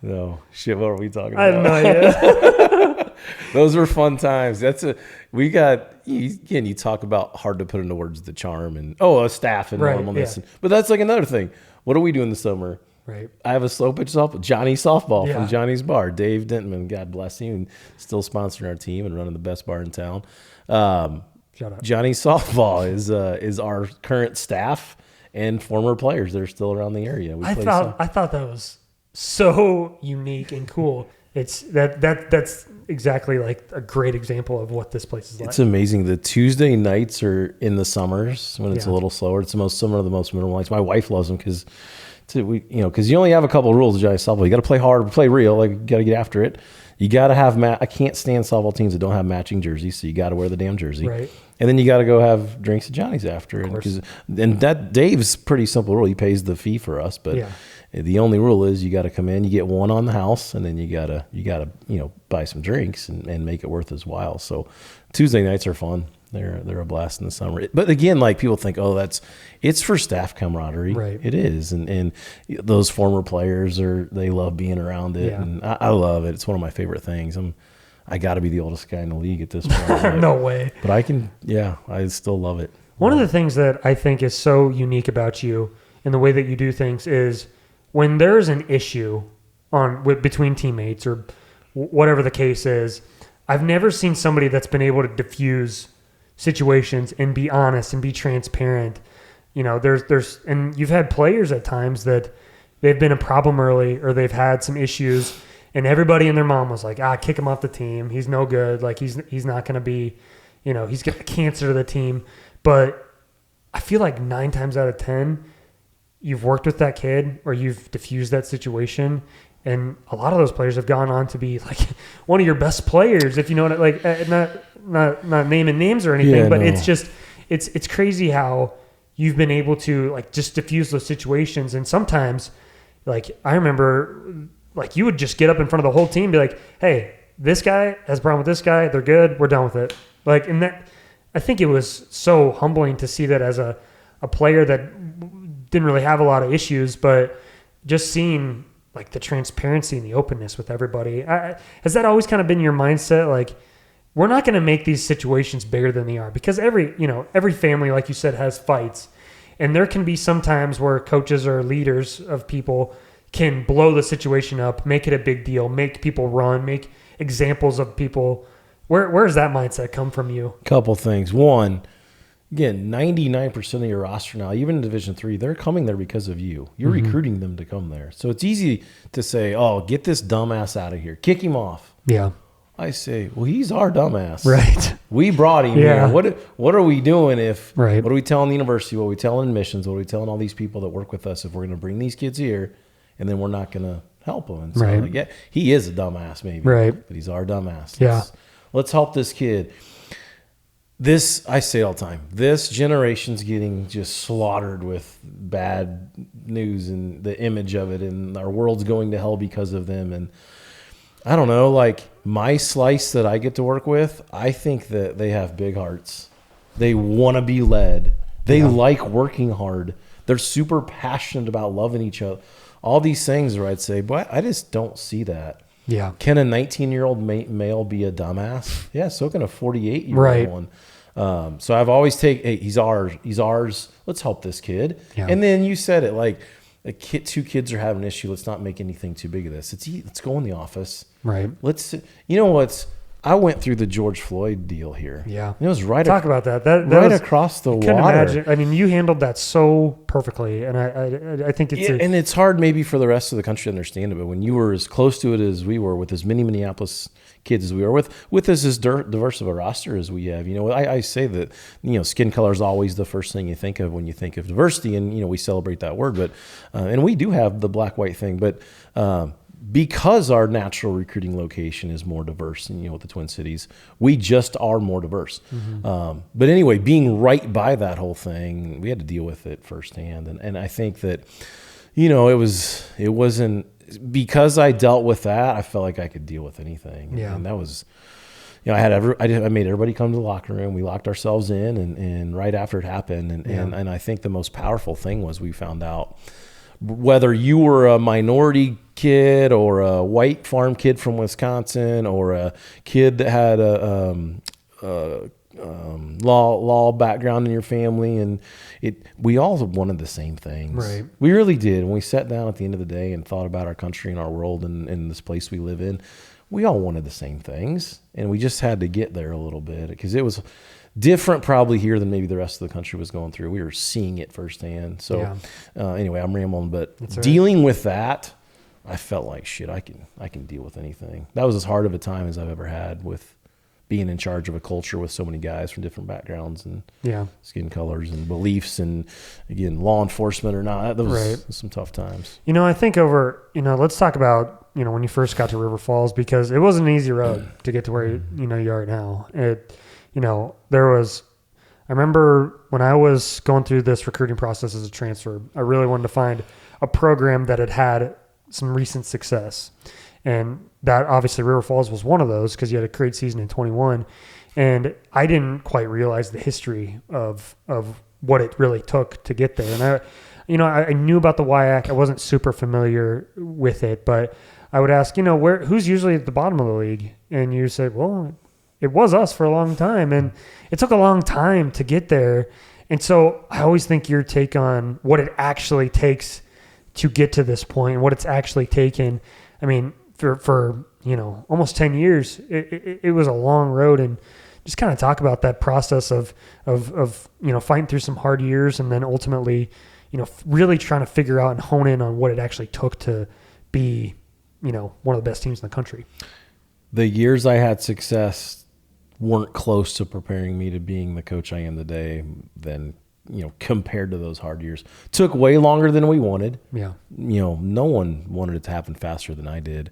No shit. What are we talking about? I have no idea. Those were fun times. You talk about hard to put into words, the charm and a staff and normalness. Yeah. But that's like another thing. What do we do in the summer? Right. I have a slow pitch softball, Johnny Softball from Johnny's Bar. Dave Dentman, God bless him, and still sponsoring our team and running the best bar in town. Shout out. Johnny Softball is our current staff and former players that are still around the area. I thought that was so unique and cool. That's exactly like a great example of what this place is like. It's amazing. The Tuesday nights are in the summers when it's a little slower. It's some of the most memorable nights. My wife loves them because you only have a couple of rules of Johnny Softball. You got to play hard, play real. Like, you got to get after it. You got to have I can't stand softball teams that don't have matching jerseys, so you got to wear the damn jersey. Right. And then you got to go have drinks at Johnny's after. And that Dave's pretty simple rule. He pays the fee for us, but the only rule is you got to come in, you get one on the house, and then you gotta buy some drinks and make it worth his while. So Tuesday nights are fun. They're a blast in the summer. But again, like, people think, it's for staff camaraderie. Right. It is. And those former players they love being around it. Yeah. And I love it. It's one of my favorite things. I got to be the oldest guy in the league at this point. No way. But I still love it. One of the things that I think is so unique about you and the way that you do things is when there's an issue between teammates or whatever the case is, I've never seen somebody that's been able to diffuse situations and be honest and be transparent. And you've had players at times that they've been a problem early or they've had some issues, and everybody and their mom was like, kick him off the team. He's no good. Like, he's not going to be, he's got cancer to the team. But I feel like 9 times out of 10, you've worked with that kid or you've diffused that situation. And a lot of those players have gone on to be like one of your best players, if you know what, like, not naming names or anything, but it's just, it's crazy how you've been able to like just diffuse those situations. And sometimes, like, I remember, like, you would just get up in front of the whole team and be like, hey, this guy has a problem with this guy. They're good. We're done with it. Like, and that, I think it was so humbling to see that as a player that didn't really have a lot of issues, but just seeing like the transparency and the openness with everybody. Has that always kind of been your mindset? Like, we're not going to make these situations bigger than they are, because every family, like you said, has fights, and there can be some times where coaches or leaders of people can blow the situation up, make it a big deal, make people run, examples of people. Where does that mindset come from you? Couple things. One, again, 99% of your roster now, even in Division III, they're coming there because of you. You're recruiting them to come there. So it's easy to say, oh, get this dumbass out of here. Kick him off. Yeah. I say, well, he's our dumbass. Right. We brought him Yeah. here. What are we doing if, Right. what are we telling the university? What are we telling admissions? What are we telling all these people that work with us if we're going to bring these kids here and then we're not going to help them? And so, Right. like, yeah, he is a dumbass maybe, Right. but he's our dumbass. Yeah. Let's help this kid. This, I say all the time, this generation's getting just slaughtered with bad news and the image of it, and our world's going to hell because of them. And I don't know, like my slice that I get to work with, I think that they have big hearts. They want to be led. They like working hard. They're super passionate about loving each other. All these things where I'd say, boy, I just don't see that. Yeah. Can a 19-year-old male be a dumbass? Yeah, so can a 48-year-old Right. one. So I've always hey, he's ours. Let's help this kid. Yeah. And then you said it, like two kids are having an issue. Let's not make anything too big of this. Let's go in the office. Right. You know what's, I went through the George Floyd deal here. Yeah. It was right. Talk about that. That right was, across the couldn't water. imagine. I mean, you handled that so perfectly, and I think it's And it's hard maybe for the rest of the country to understand it, but when you were as close to it as we were, with as many Minneapolis kids as we are, with as diverse of a roster as we have, I say that, skin color is always the first thing you think of when you think of diversity, and, we celebrate that word, but, and we do have the black-white thing, but, because our natural recruiting location is more diverse, and with the Twin Cities, we just are more diverse. But anyway, being right by that whole thing, we had to deal with it firsthand, and I think that, it wasn't because I dealt with that. I felt like I could deal with anything, and that was. I made everybody come to the locker room. We locked ourselves in, and right after it happened, and I think the most powerful thing was we found out whether you were a minority kid or a white farm kid from Wisconsin or a kid that had a law background in your family, and we all wanted the same things. Right. We really did. When we sat down at the end of the day and thought about our country and our world and this place we live in, we all wanted the same things, and we just had to get there a little bit because it was different probably here than maybe the rest of the country was going through. We were seeing it firsthand. So anyway, I'm rambling, but dealing with that, I felt like shit. I can deal with anything. That was as hard of a time as I've ever had with being in charge of a culture with so many guys from different backgrounds and skin colors and beliefs, and again, law enforcement or not. Those some tough times. I think let's talk about when you first got to River Falls, because it wasn't an easy road to get to where you are now. I remember when I was going through this recruiting process as a transfer, I really wanted to find a program that had some recent success. And that obviously River Falls was one of those, because you had a great season in 21. And I didn't quite realize the history of what it really took to get there. And I knew about the WIAC. I wasn't super familiar with it, but I would ask, who's usually at the bottom of the league? And you said, well, it was us for a long time, and it took a long time to get there. And so I always think your take on what it actually takes to get to this point, what it's actually taken. I mean, for almost 10 years, it was a long road, and just kind of talk about that process of fighting through some hard years, and then ultimately, really trying to figure out and hone in on what it actually took to be, one of the best teams in the country. The years I had success weren't close to preparing me to being the coach I am today than, compared to those hard years. Took way longer than we wanted. Yeah. No one wanted it to happen faster than I did.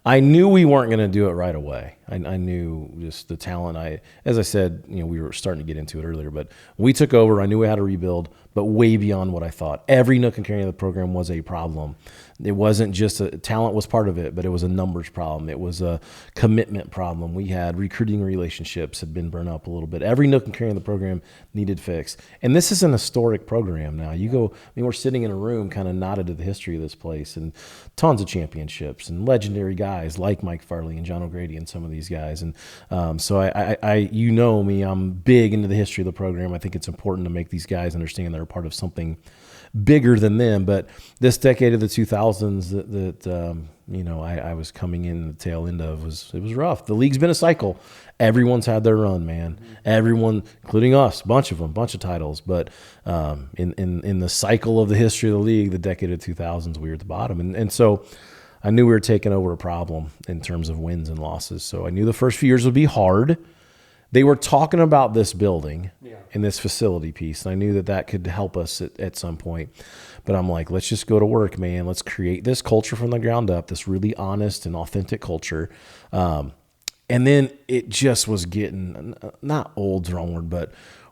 I knew we weren't going to do it right away. I knew just the talent. As I said, we were starting to get into it earlier, but when we took over, I knew we had to rebuild, but way beyond what I thought. Every nook and cranny of the program was a problem. It wasn't just talent was part of it, but it was a numbers problem. It was a commitment problem. We had recruiting relationships had been burned up a little bit. Every nook and cranny of the program needed fixed. And this is an historic program now. We're sitting in a room kind of nodded to the history of this place, and tons of championships and legendary guys like Mike Farley and John O'Grady and some of these guys. And so I'm big into the history of the program. I think it's important to make these guys understand they're a part of something bigger than them. But this decade of the 2000s that I was coming in the tail end of it was rough. The league's been a cycle. Everyone's had their run, man. Everyone, including us, a bunch of titles. But in the cycle of the history of the league, the decade of 2000s, we were at the bottom. And so I knew we were taking over a problem in terms of wins and losses. So I knew the first few years would be hard. They were talking about this building and this facility piece, and I knew that could help us at some point. But I'm like, let's just go to work, man. Let's create this culture from the ground up, this really honest and authentic culture. And then it just was getting, not old's the wrong word, but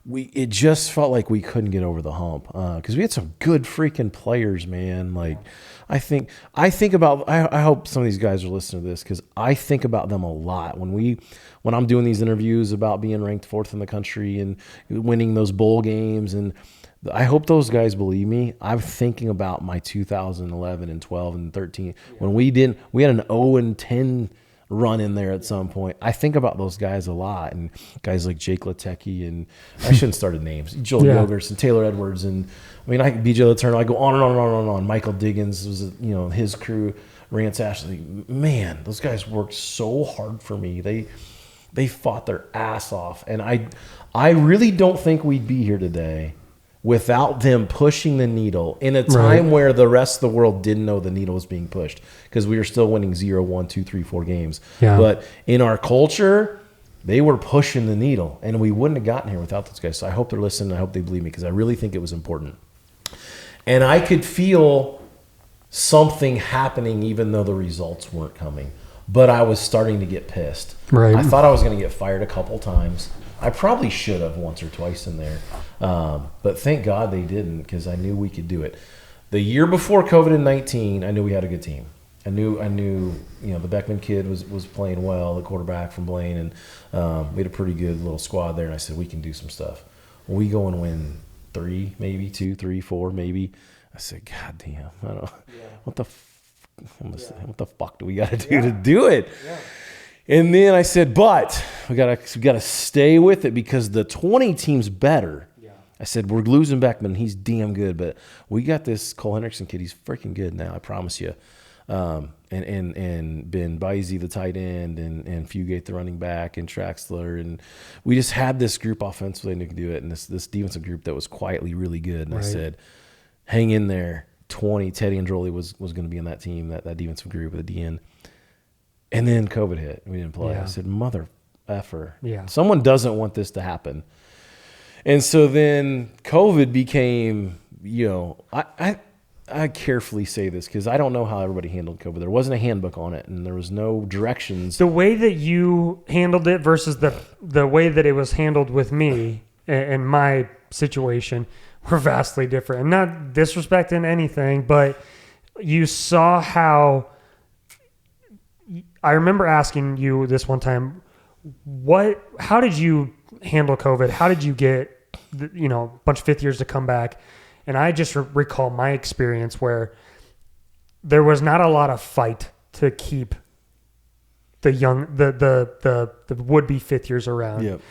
it just felt like we couldn't get over the hump because we had some good freaking players, man. Like, I think about, I hope some of these guys are listening to this because I think about them a lot when I'm doing these interviews about being ranked 4th in the country and winning those bowl games. And I hope those guys believe me. I'm thinking about my 2011 and 12 and 13 when we had an 0-10 run in there at some point. I think about those guys a lot, and guys like Jake Latecki, and I shouldn't start with names, Joel Yogurts and Taylor Edwards, and BJ Letourneau. I go on and on and on and on. Michael Diggins was, his crew, Rance Ashley. Man, those guys worked so hard for me. They fought their ass off, and I really don't think we'd be here today without them pushing the needle in a time where the rest of the world didn't know the needle was being pushed because we were still winning 0, 1, 2, 3, 4 games. Yeah. But in our culture, they were pushing the needle, and we wouldn't have gotten here without those guys. So I hope they're listening. I hope they believe me because I really think it was important. And I could feel something happening even though the results weren't coming. But I was starting to get pissed. Right. I thought I was going to get fired a couple times. I probably should have once or twice in there. But thank God they didn't because I knew we could do it. The year before COVID-19, I knew we had a good team. I knew the Beckman kid was playing well, the quarterback from Blaine, and we had a pretty good little squad there. And I said, we can do some stuff. Well, we go and win 3, maybe 2, 3, 4, maybe. I said, God damn, I don't. Yeah. What the fuck do we got to do to do it? Yeah. And then I said, but we gotta stay with it because the 20 team's better. Yeah. I said, we're losing Beckman. He's damn good, but we got this Cole Hendrickson kid. He's freaking good now, I promise you. And Ben Bizey, the tight end, and Fugate, the running back, and Traxler. And we just had this group offensively and we could do it. And this defensive group that was quietly really good. And I said, hang in there. 20, Teddy and Droley was going to be in that team, that defensive group at the end. And then COVID hit. We didn't play. Yeah. I said, mother effer. Yeah. Someone doesn't want this to happen. And so then COVID became, I carefully say this because I don't know how everybody handled COVID. There wasn't a handbook on it, and there was no directions. The way that you handled it versus the way that it was handled with me and my situation were vastly different. And not disrespecting anything, but you saw how... I remember asking you this one time, how did you handle COVID? How did you get, a bunch of fifth years to come back? And I just recall my experience where there was not a lot of fight to keep the would-be fifth years around. Yep.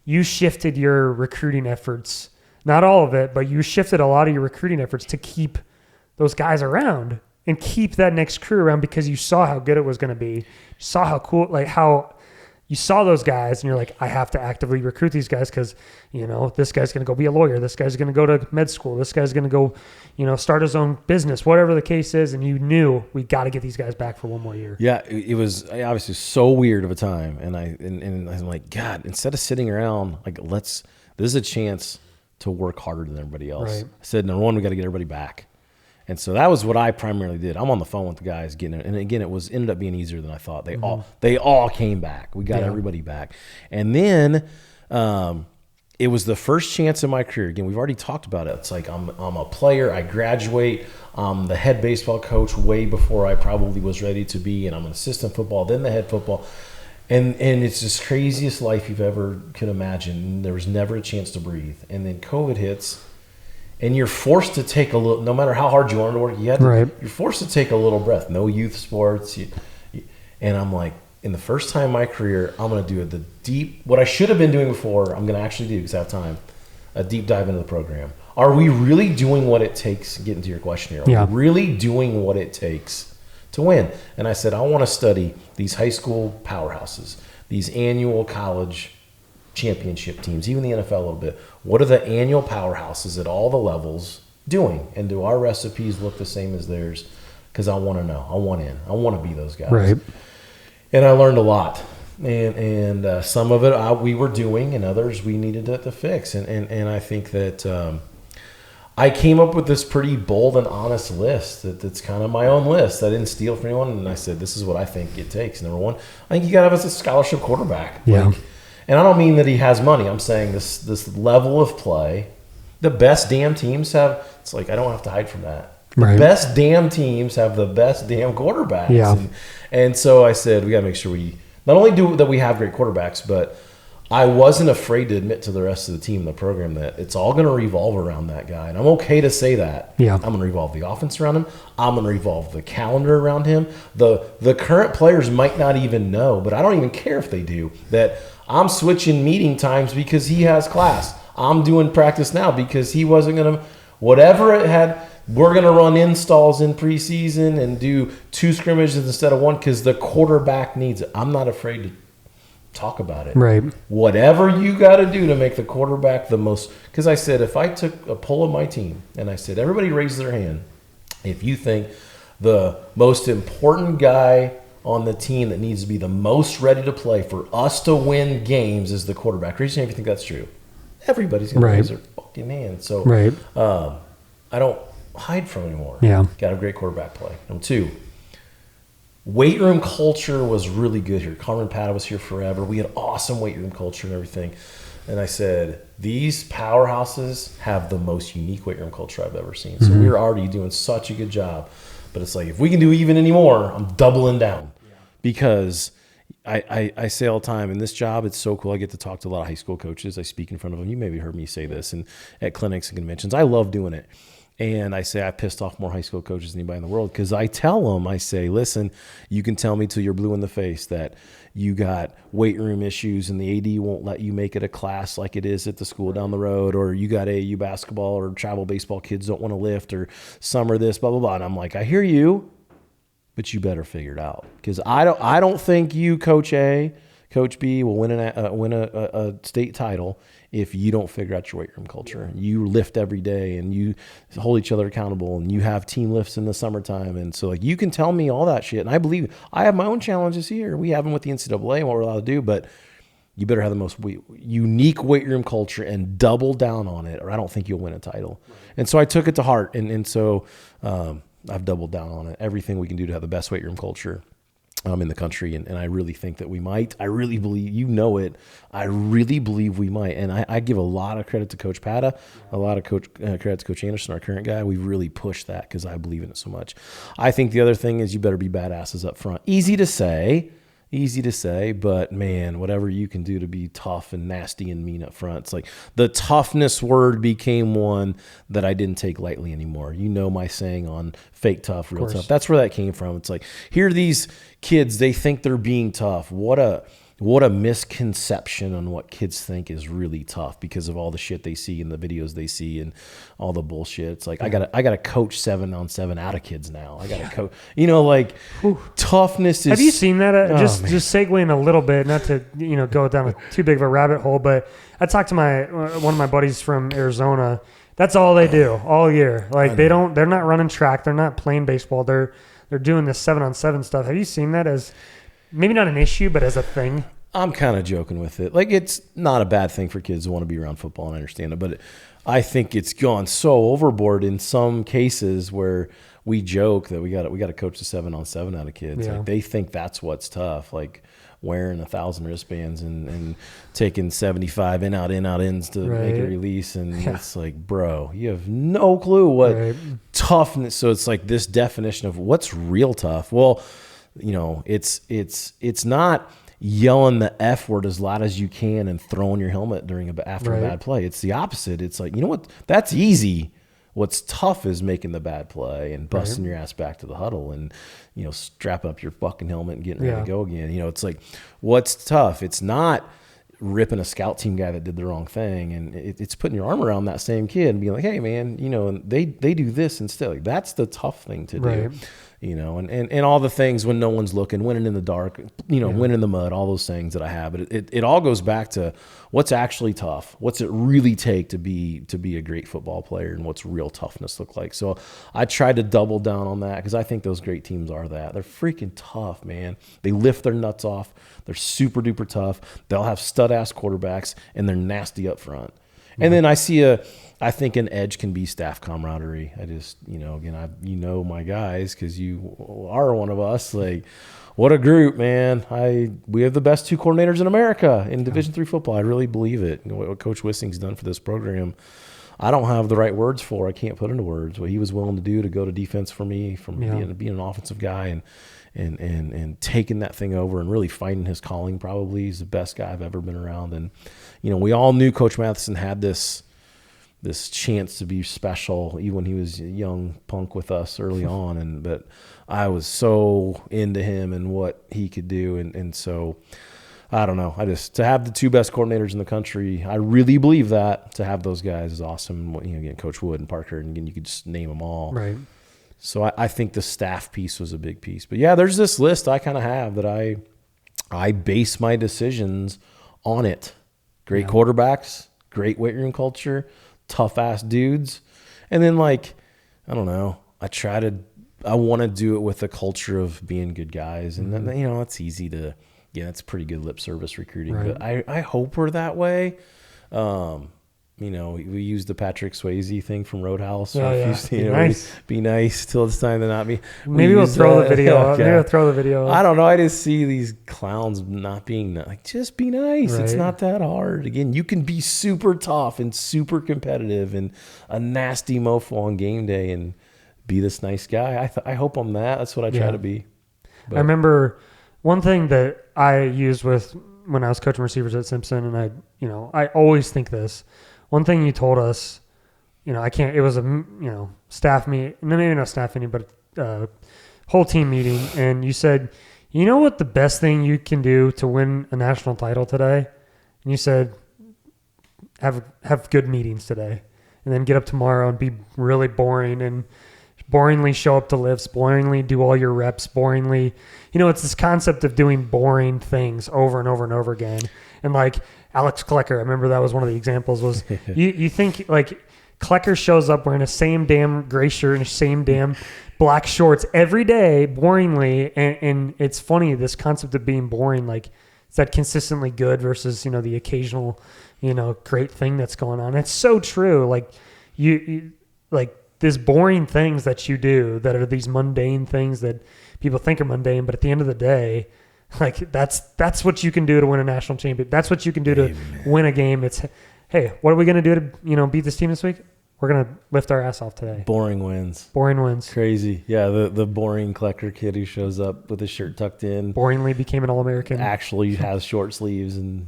You shifted your recruiting efforts, not all of it, but you shifted a lot of your recruiting efforts to keep those guys around and keep that next crew around because you saw how good it was going to be. You saw how cool, how you saw those guys and you're like, I have to actively recruit these guys because, this guy's going to go be a lawyer. This guy's going to go to med school. This guy's going to go, start his own business, whatever the case is. And you knew we got to get these guys back for one more year. Yeah, it was obviously so weird of a time. And I'm like, God, instead of sitting around, this is a chance to work harder than everybody else. Right. I said, number one, we got to get everybody back. And so that was what I primarily did. I'm on the phone with the guys getting it. And again, ended up being easier than I thought. They all came back. We got everybody back. And then it was the first chance in my career. Again, we've already talked about it. It's like I'm a player. I graduate. I'm the head baseball coach way before I probably was ready to be. And I'm an assistant football, then the head football. And it's this craziest life you've ever could imagine. There was never a chance to breathe. And then COVID hits. And you're forced to take a little, no matter how hard you wanted to work, you're forced to take a little breath. No youth sports. And I'm like, in the first time in my career, I'm going to do what I should have been doing before, I'm going to actually do because I have time, a deep dive into the program. are we really doing what it takes, getting to your question here, are we really doing what it takes to win? And I said, I want to study these high school powerhouses, these annual college championship teams, even the NFL a little bit. What are the annual powerhouses at all the levels doing? And do our recipes look the same as theirs? Because I want to know. I want in. I want to be those guys. Right. And I learned a lot. And some of it we were doing, and others we needed to fix. And I think that I came up with this pretty bold and honest list that's kind of my own list. I didn't steal from anyone. And I said, this is what I think it takes. Number one, I think you got to have a scholarship quarterback. Yeah. And I don't mean that he has money. I'm saying this level of play, the best damn teams have, it's like I don't have to hide from that. The best damn teams have the best damn quarterbacks. Yeah. And so I said, we got to make sure we not only do that we have great quarterbacks, but I wasn't afraid to admit to the rest of the team in the program that it's all going to revolve around that guy. And I'm okay to say that. Yeah. I'm going to revolve the offense around him. I'm going to revolve the calendar around him. The current players might not even know, but I don't even care if they do, that I'm switching meeting times because he has class. I'm doing practice now because he wasn't going to, whatever it had, we're going to run installs in preseason and do 2 scrimmages instead of 1 because the quarterback needs it. I'm not afraid to talk about it. Right. Whatever you got to do to make the quarterback the most, because I said, if I took a poll of my team and I said, everybody raise their hand if you think the most important guy on the team that needs to be the most ready to play for us to win games is the quarterback. Raise your hand if you think that's true. Everybody's going to raise their fucking hand. So I don't hide from anymore. Yeah. Got a great quarterback play. Number 2, weight room culture was really good here. Carmen Pata was here forever. We had awesome weight room culture and everything. And I said, these powerhouses have the most unique weight room culture I've ever seen. So we were already doing such a good job. But it's like, if we can do even any more, I'm doubling down. Yeah. Because I say all the time, in this job, it's so cool. I get to talk to a lot of high school coaches. I speak in front of them. You maybe heard me say this and at clinics and conventions. I love doing it. And I say I pissed off more high school coaches than anybody in the world because I tell them, I say, listen, you can tell me till you're blue in the face that you got weight room issues and the AD won't let you make it a class like it is at the school down the road, or you got AAU basketball or travel baseball kids don't want to lift, or summer this, blah, blah, blah. And I'm like, I hear you, but you better figure it out because I don't think you, Coach A, Coach B, will win a state title if you don't figure out your weight room culture. You lift every day and you hold each other accountable and you have team lifts in the summertime. And so like you can tell me all that shit. And I believe I have my own challenges here. We have them with the NCAA and what we're allowed to do, but you better have the most unique weight room culture and double down on it, or I don't think you'll win a title. Right. And so I took it to heart. And so I've doubled down on it. Everything we can do to have the best weight room culture in the country, and I really think that we might. I really believe, you know it, I really believe we might. And I give a lot of credit to Coach Pata, a lot of credit to Coach Anderson, our current guy. We really pushed that because I believe in it so much. I think the other thing is you better be badasses up front. Easy to say, but man, whatever you can do to be tough and nasty and mean up front. It's like the toughness word became one that I didn't take lightly anymore. You know my saying on fake tough, real tough. That's where that came from. It's like, here are these kids, they think they're being tough. What a misconception on what kids think is really tough because of all the shit they see in the videos they see and all the bullshit. It's like, I gotta coach 7-on-7 out of kids now. I gotta coach, like toughness is. Have you seen that? Just segueing a little bit, not to, go down too big of a rabbit hole, but I talked to one of my buddies from Arizona. That's all they do all year. Like they're not running track. They're not playing baseball. They're doing this 7-on-7 stuff. Have you seen that as maybe not an issue, but as a thing? I'm kind of joking with it. Like, it's not a bad thing for kids to want to be around football, and I understand it. But I think it's gone so overboard in some cases where we joke that we got to coach the 7-on-7 out of kids. Yeah. Like, they think that's what's tough. Like wearing 1,000 wristbands and taking 75 in-out ins to make a release. And it's like, bro, you have no clue what toughness. So it's like this definition of what's real tough. Well, it's not yelling the F word as loud as you can and throwing your helmet after a bad play. It's the opposite. It's like, you know what? That's easy. What's tough is making the bad play and busting your ass back to the huddle and, strapping up your fucking helmet and getting ready to go again. It's like, what's tough? It's not ripping a scout team guy that did the wrong thing, and it's putting your arm around that same kid and being like, hey man, and they do this instead. Like, that's the tough thing to do. Right. And all the things when no one's looking, winning in the dark, winning in the mud, all those things that I have. But it all goes back to what's actually tough. What's it really take to be a great football player, and what's real toughness look like. So I tried to double down on that, because I think those great teams are that. They're freaking tough, man. They lift their nuts off. They're super duper tough. They'll have stud ass quarterbacks, and they're nasty up front. And then I think an edge can be staff camaraderie. I just, again, my guys, because you are one of us. Like, what a group, man. We have the best 2 coordinators in America in Division III football. I really believe it. What Coach Wissing's done for this program, I don't have the right words for. I can't put into words what he was willing to do to go to defense for me, from being an offensive guy and taking that thing over and really finding his calling. Probably he's the best guy I've ever been around. And we all knew Coach Matheson had this chance to be special, even when he was a young punk with us early on. But I was so into him and what he could do. And so, I don't know. To have the 2 best coordinators in the country, I really believe that. To have those guys is awesome. Again, Coach Wood and Parker, and again, you could just name them all. Right. So I think the staff piece was a big piece. But yeah, there's this list I kind of have that I base my decisions on it. Great quarterbacks, great weight room culture, tough ass dudes. And then, like, I don't know, I want to do it with a culture of being good guys. And then, it's easy to, it's pretty good lip service recruiting. Right. But I hope we're that way. We use the Patrick Swayze thing from Roadhouse. Be nice till it's time to not be. Maybe we'll throw the video up. Maybe we'll throw the video up. I don't know. I just see these clowns not being like, just be nice. Right. It's not that hard. Again, you can be super tough and super competitive and a nasty mofo on game day and be this nice guy. I hope I'm that. That's what I try to be. But I remember one thing that I used when I was coaching receivers at Simpson, and I always think this. One thing you told us, it was a, staff meeting, maybe not staff meeting, but whole team meeting. And you said, you know what the best thing you can do to win a national title today? And you said, have good meetings today, and then get up tomorrow and be really boring and boringly show up to lifts, boringly do all your reps, boringly, it's this concept of doing boring things over and over and over again. And like Alex Klecker, I remember that was one of the examples, was you think like Klecker shows up wearing the same damn gray shirt and the same damn black shorts every day, boringly. And it's funny, this concept of being boring, like, is that consistently good versus, the occasional, great thing that's going on. It's so true. Like you like these boring things that you do that are these mundane things that people think are mundane, but at the end of the day, like that's what you can do to win a national championship. That's what you can do to win a game. It's, hey, what are we going to do to, beat this team this week? We're going to lift our ass off today. Boring wins. Crazy. Yeah, the boring Klecker kid who shows up with his shirt tucked in. Boringly became an All-American. Actually has short sleeves and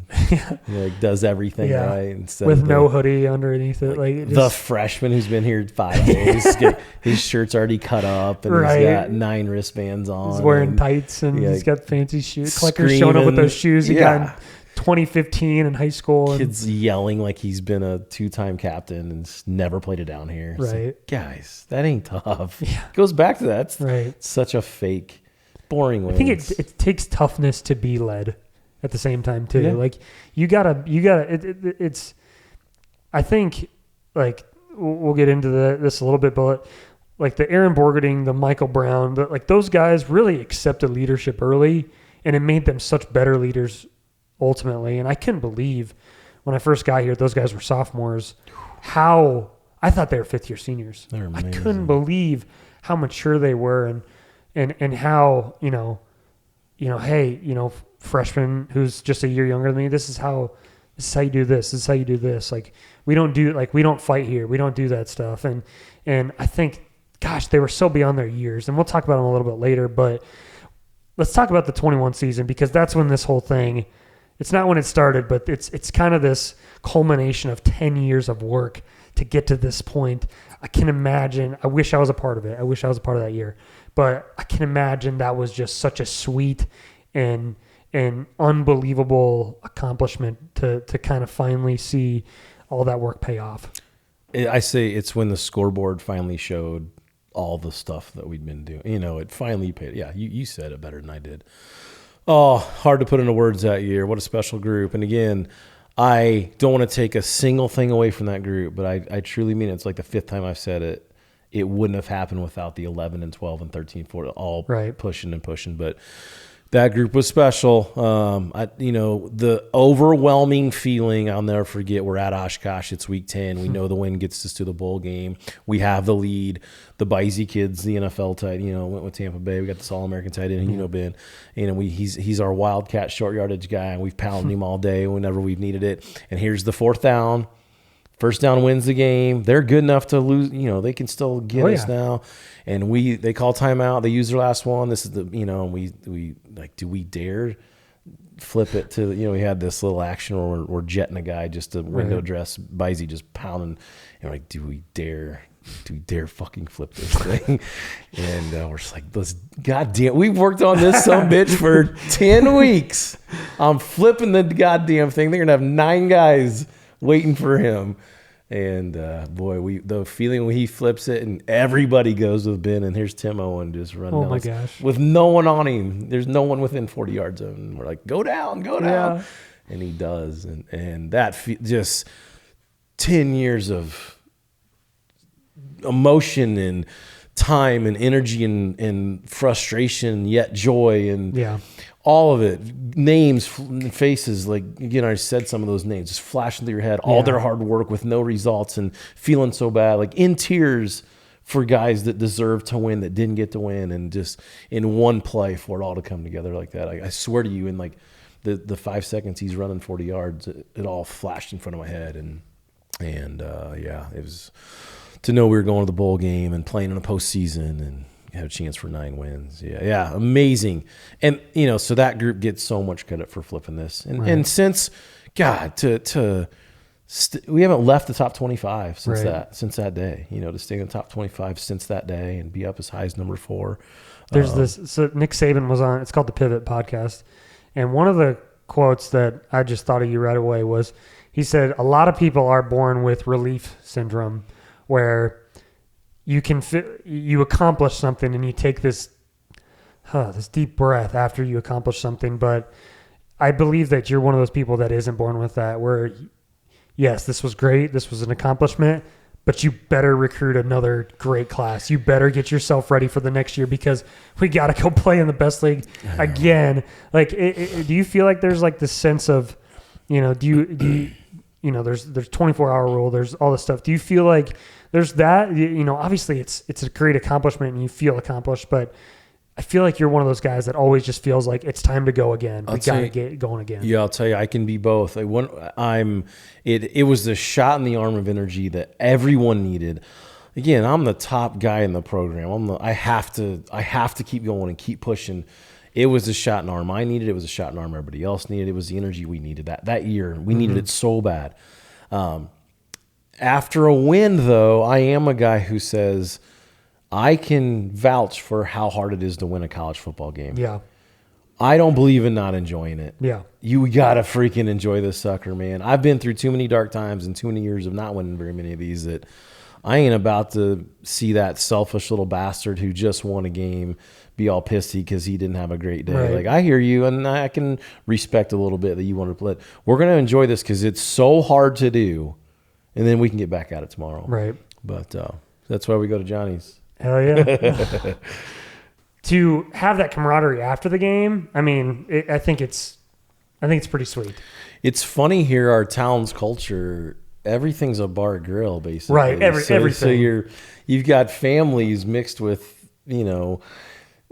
does everything right. Instead with of no hoodie underneath it. Like the freshman who's been here 5 days, his shirt's already cut up and he's got 9 wristbands on. He's wearing tights and he's got fancy shoes. Klecker's showing up with those shoes he got in 2015 in high school. Kids yelling like he's been a 2-time captain and never played it down here. Right. Like, guys, that ain't tough. Yeah. It goes back to that. It's such a fake, boring wins. I think it takes toughness to be led at the same time too. Yeah. Like you gotta, it's, I think, like, we'll get into this a little bit, but like the Aaron Borgerding, the Michael Brown, like those guys really accepted leadership early, and it made them such better leaders ultimately. And I couldn't believe when I first got here, those guys were sophomores, how I thought they were 5th-year seniors. They're amazing. I couldn't believe how mature they were and how, hey, freshman who's just a year younger than me, this is how you do this. This is how you do this. Like, we don't fight here. We don't do that stuff. And I think, gosh, they were so beyond their years. And we'll talk about them a little bit later, but let's talk about the 21 season, because that's when this whole thing, it's not when it started, but it's kind of this culmination of 10 years of work to get to this point. I can imagine, I wish I was a part of it. I wish I was a part of that year, but I can imagine that was just such a sweet and an unbelievable accomplishment to kind of finally see all that work pay off. I say it's when the scoreboard finally showed all the stuff that we'd been doing. It finally paid. Yeah, you said it better than I did. Oh, hard to put into words that year. What a special group. And again, I don't want to take a single thing away from that group, but I truly mean it. It's like the fifth time I've said it. It wouldn't have happened without the 11 and 12 and 13, 14, all pushing and pushing. But that group was special. The overwhelming feeling, I'll never forget, we're at Oshkosh. It's week 10. We know the win gets us to the bowl game. We have the lead. The Bisey kids, the NFL tight, went with Tampa Bay. We got this All-American tight end, Ben. He's our Wildcat short yardage guy, and we've pounded him all day whenever we've needed it. And here's the fourth down. First down wins the game. They're good enough to lose. They can still get us now. And they call timeout. They use their last one. This is and we like, do we dare flip it to, we had this little action where we're jetting a guy just to window dress. Bisey just pounding. And we're like, do we dare fucking flip this thing? And we're just like, goddamn, we've worked on this some bitch for 10 weeks. I'm flipping the goddamn thing. They're going to have 9 guys waiting for him. And the feeling when he flips it and everybody goes with Ben, and here's Tim Owen just running down. Oh my gosh. With no one on him. There's no one within 40 yards of him. We're like, go down. Yeah. And he does. And that just 10 years of emotion and time and energy and frustration, yet joy and all of it, names, faces. Like, again, I said some of those names just flashing through your head, all their hard work with no results and feeling so bad, like in tears for guys that deserve to win that didn't get to win, and just in one play for it all to come together like that. I swear to you, in like the 5 seconds he's running 40 yards, it all flashed in front of my head. And it was to know we were going to the bowl game and playing in a postseason and have a chance for 9 wins. Yeah, amazing. And, so that group gets so much credit for flipping this. And since, God, we haven't left the top 25 since that day, to stay in the top 25 since that day and be up as high as number 4. There's so Nick Saban was on, it's called the Pivot Podcast. And one of the quotes that I just thought of you right away was, he said, a lot of people are born with relief syndrome, where you accomplish something and you take this deep breath after you accomplish something. But I believe that you're one of those people that isn't born with that, where yes, this was great, this was an accomplishment, but you better recruit another great class. You better get yourself ready for the next year, because we got to go play in the best league again. Like, do you feel like there's like this sense of, do you there's 24-hour rule, there's all this stuff. Do you feel like there's that, obviously it's a great accomplishment and you feel accomplished, but I feel like you're one of those guys that always just feels like it's time to go again. We got to get going again. Yeah, I'll tell you, I can be both. It was the shot in the arm of energy that everyone needed. Again, I'm the top guy in the program. I have to keep going and keep pushing. It was a shot in arm I needed. It was a shot in arm everybody else needed. It was the energy we needed that year. We needed it so bad. After a win, though, I am a guy who says I can vouch for how hard it is to win a college football game. Yeah. I don't believe in not enjoying it. Yeah. You got to freaking enjoy this sucker, man. I've been through too many dark times and too many years of not winning very many of these that I ain't about to see that selfish little bastard who just won a game be all pissy because he didn't have a great day. Right. Like, I hear you, and I can respect a little bit that you want to play. We're going to enjoy this because it's so hard to do, and then we can get back at it tomorrow. Right. But that's why we go to Johnny's. Hell yeah. To have that camaraderie after the game, I mean, I think it's pretty sweet. It's funny here, our town's culture, everything's a bar grill, basically. Right, everything. So you've got families mixed with,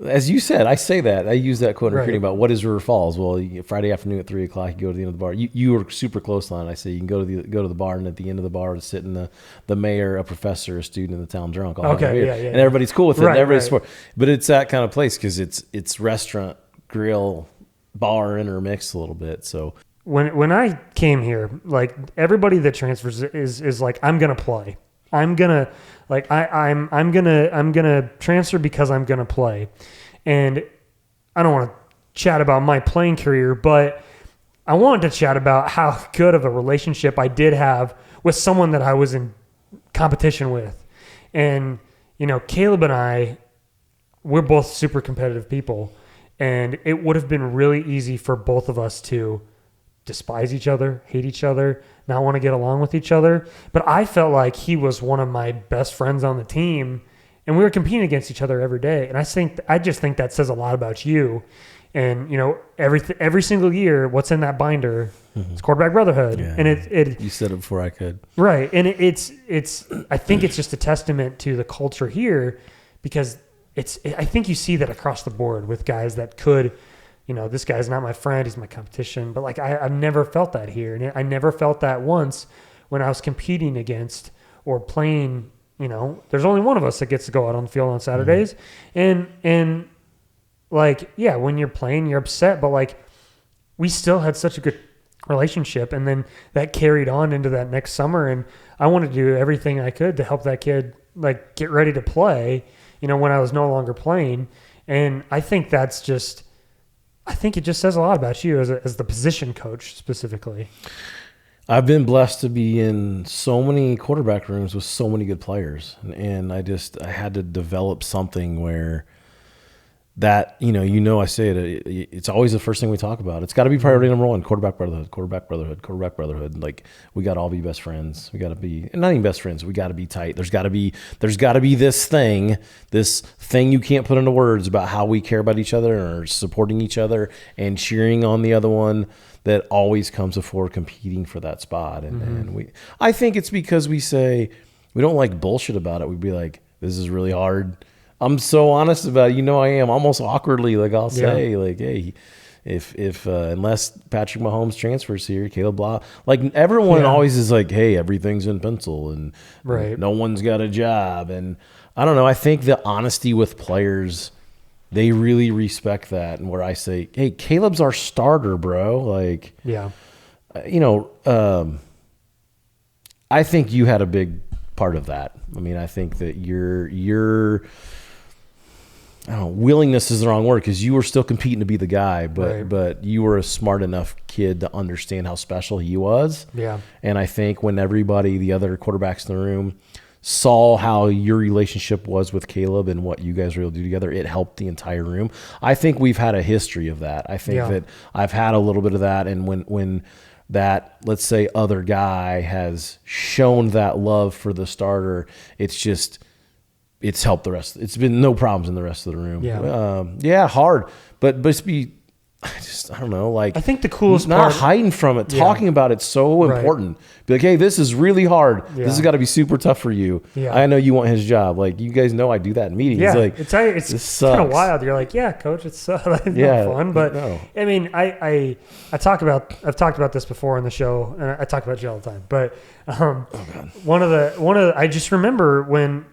as you said, I say that. I use that quote in recruiting about what is River Falls. Well, Friday afternoon at 3 o'clock, you go to the end of the bar. You were super close line. I say you can go to the bar, and at the end of the bar is sitting the mayor, a professor, a student in the town drunk. All okay, yeah. And everybody's cool with it. Right, and everybody's sport. But it's that kind of place because it's restaurant, grill, bar intermixed a little bit. So when I came here, like, everybody that transfers is like, I'm gonna play. I'm gonna transfer because I'm gonna play. And I don't want to chat about my playing career, but I wanted to chat about how good of a relationship I did have with someone that I was in competition with. And, Caleb and I, we're both super competitive people, and it would have been really easy for both of us to despise each other, hate each other, not want to get along with each other. But I felt like he was one of my best friends on the team, and we were competing against each other every day. And I just think that says a lot about you. And every single year, what's in that binder? It's quarterback brotherhood, and it. You said it before I could. Right, and it's. I think it's just a testament to the culture here, because I think you see that across the board with guys that could, this guy's not my friend, he's my competition. But like I've never felt that here, and I never felt that once when I was competing against or playing. There's only one of us that gets to go out on the field on Saturdays, and. Like, yeah, when you're playing, you're upset, but like we still had such a good relationship, and then that carried on into that next summer, and I wanted to do everything I could to help that kid like get ready to play, when I was no longer playing. And I think it just says a lot about you as the position coach specifically. I've been blessed to be in so many quarterback rooms with so many good players, and I had to develop something where that, I say it's always the first thing we talk about. It's got to be priority number one: quarterback brotherhood. Like, we got to all be best friends. We got to be, and not even best friends. We got to be tight. There's got to be this thing you can't put into words about how we care about each other or supporting each other and cheering on the other one. That always comes before competing for that spot. And I think it's because we say we don't like bullshit about it. We'd be like, this is really hard. I'm so honest about it. I am almost awkwardly. Like, I'll say, like, hey, if unless Patrick Mahomes transfers here, Caleb Blah, like everyone always is like, hey, everything's in pencil and no one's got a job. And I don't know. I think the honesty with players, they really respect that. And where I say, hey, Caleb's our starter, bro. Like, I think you had a big part of that. I mean, I think that your willingness is the wrong word, because you were still competing to be the guy, but you were a smart enough kid to understand how special he was. Yeah. And I think when the other quarterbacks in the room saw how your relationship was with Caleb and what you guys were able to do together, it helped the entire room. I think we've had a history of that. I think that I've had a little bit of that. And when that, let's say, other guy has shown that love for the starter, it's helped the rest. It's been no problems in the rest of the room. Yeah. Hard, but I don't know. Like, I think the coolest not part, hiding from it, talking about it's so important. Be like, hey, this is really hard. This has got to be super tough for you. I know you want his job. Like, you guys know I do that in meetings. Yeah, like, it's kind of wild. You're like, yeah, coach, it's not fun. But I mean, I've talked about this before in the show, and I talk about you all the time. But one of the I just remember when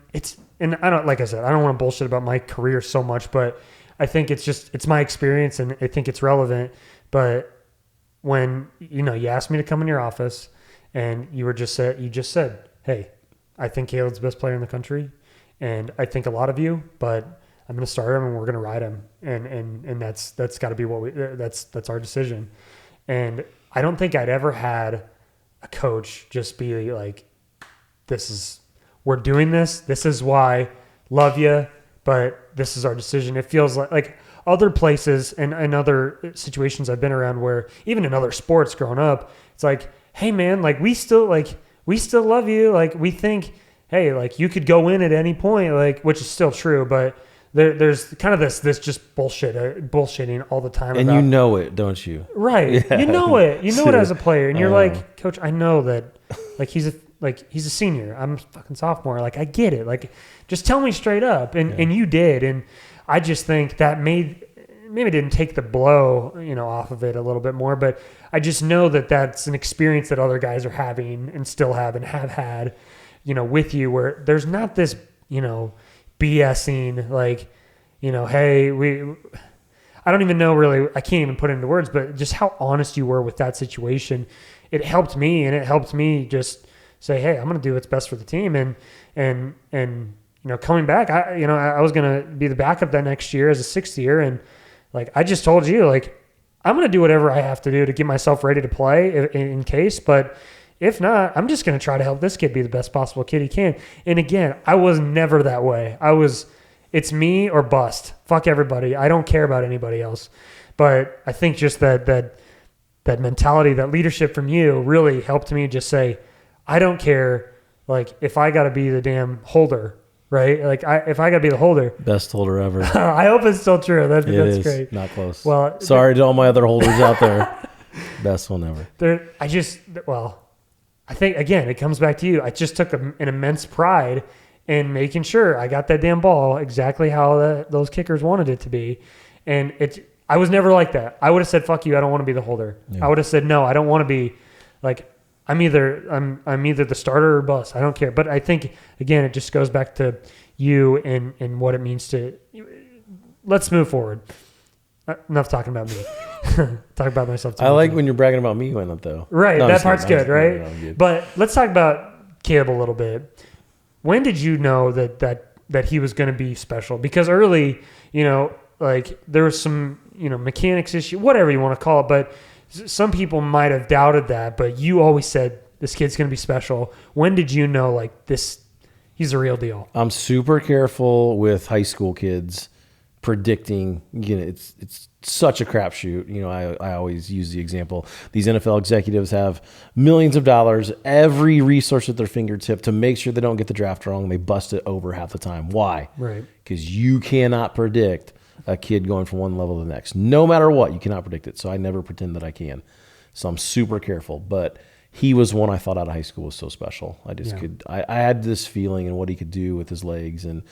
and I don't, like I said, I don't want to bullshit about my career so much, but I think it's my experience, and I think it's relevant. But when, you asked me to come in your office, and you just said, hey, I think Caleb's the best player in the country, and I think a lot of you, but I'm going to start him and we're going to ride him. And that's got to be that's our decision. And I don't think I'd ever had a coach just be like, we're doing this. This is why, love you, but this is our decision. It feels like other places and other situations I've been around where, even in other sports growing up, it's like, hey man, like we still love you. Like, we think, hey, like you could go in at any point, like, which is still true, but there's kind of this just bullshitting all the time. And about, it, don't you? Right. Yeah. You know it as a player, and you're like, coach, I know that, like, he's a senior. I'm a fucking sophomore. Like, I get it. Like, just tell me straight up. And you did. And I just think that maybe didn't take the blow, off of it a little bit more, but I just know that that's an experience that other guys are having and still have and have had, with you, where there's not this, BSing, like, hey, I don't even know really, I can't even put it into words, but just how honest you were with that situation. It helped me, and it helped me just say, hey, I'm going to do what's best for the team. And coming back, I was going to be the backup that next year as a sixth year. And like, I just told you, like, I'm going to do whatever I have to do to get myself ready to play in case, but if not, I'm just going to try to help this kid be the best possible kid he can. And again, I was never that way. It's me or bust. Fuck everybody. I don't care about anybody else. But I think just that mentality, that leadership from you really helped me just say, I don't care. Like, if I got to be the damn holder, right? Like, if I got to be the holder. Best holder ever. I hope it's still true. That's great. Not close. Well, sorry to all my other holders out there. Best one ever. I think, again, it comes back to you. I just took an immense pride in making sure I got that damn ball exactly how those kickers wanted it to be. And I was never like that. I would have said, fuck you, I don't want to be the holder. Yeah. I would have said, no, I don't want to be, like, I'm either the starter or bust. I don't care. But I think, again, it just goes back to you and what it means to – let's move forward. Enough talking about me. Talk about myself. I like when you're bragging about me winning, though. Right. No, that part's good, right? No, but let's talk about Caleb a little bit. When did you know that he was going to be special? Because early, like, there was some, mechanics issue, whatever you want to call it, but some people might have doubted that, but you always said this kid's going to be special. When did you know, like, he's a real deal? I'm super careful with high school kids predicting. It's such a crapshoot. I always use the example. These NFL executives have millions of dollars, every resource at their fingertip to make sure they don't get the draft wrong. They bust it over half the time. Why? Right. Because you cannot predict a kid going from one level to the next. No matter what, you cannot predict it. So I never pretend that I can. So I'm super careful. But he was one I thought out of high school was so special. I had this feeling in what he could do with his legs. And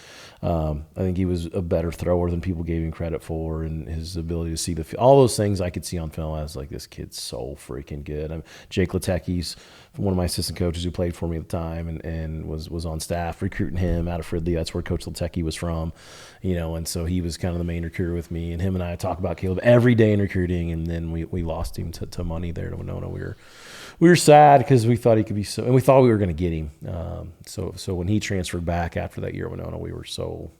I think he was a better thrower than people gave him credit for. And his ability to see all those things I could see on film. I was like, this kid's so freaking good. Jake Latecky's one of my assistant coaches who played for me at the time and was on staff recruiting him out of Fridley. That's where Coach Latecky was from, and so he was kind of the main recruiter with me. And him and I talk about Caleb every day in recruiting. And then we lost him to money there to Winona. We were sad because we thought he could be and we thought we were going to get him. So when he transferred back after that year at Winona, we were so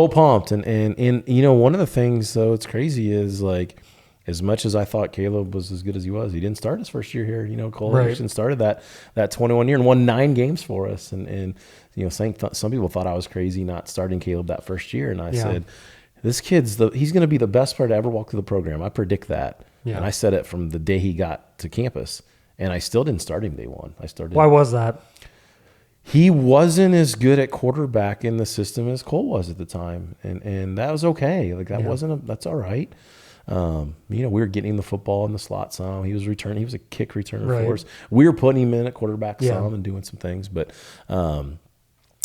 pumped. And one of the things though, it's crazy is, like, as much as I thought Caleb was as good as he was, he didn't start his first year here. Cole Anderson started that 21 year and won 9 games for us. And some people thought I was crazy not starting Caleb that first year. And I said, this kid's he's going to be the best player to ever walk through the program. I predict that. Yeah. And I said it from the day he got to campus. And I still didn't start him day one. Why was that? He wasn't as good at quarterback in the system as Cole was at the time. And that was okay. Like, that's all right. We were getting him the football in the slot some. He was a kick returner for us. We were putting him in at quarterback some and doing some things, but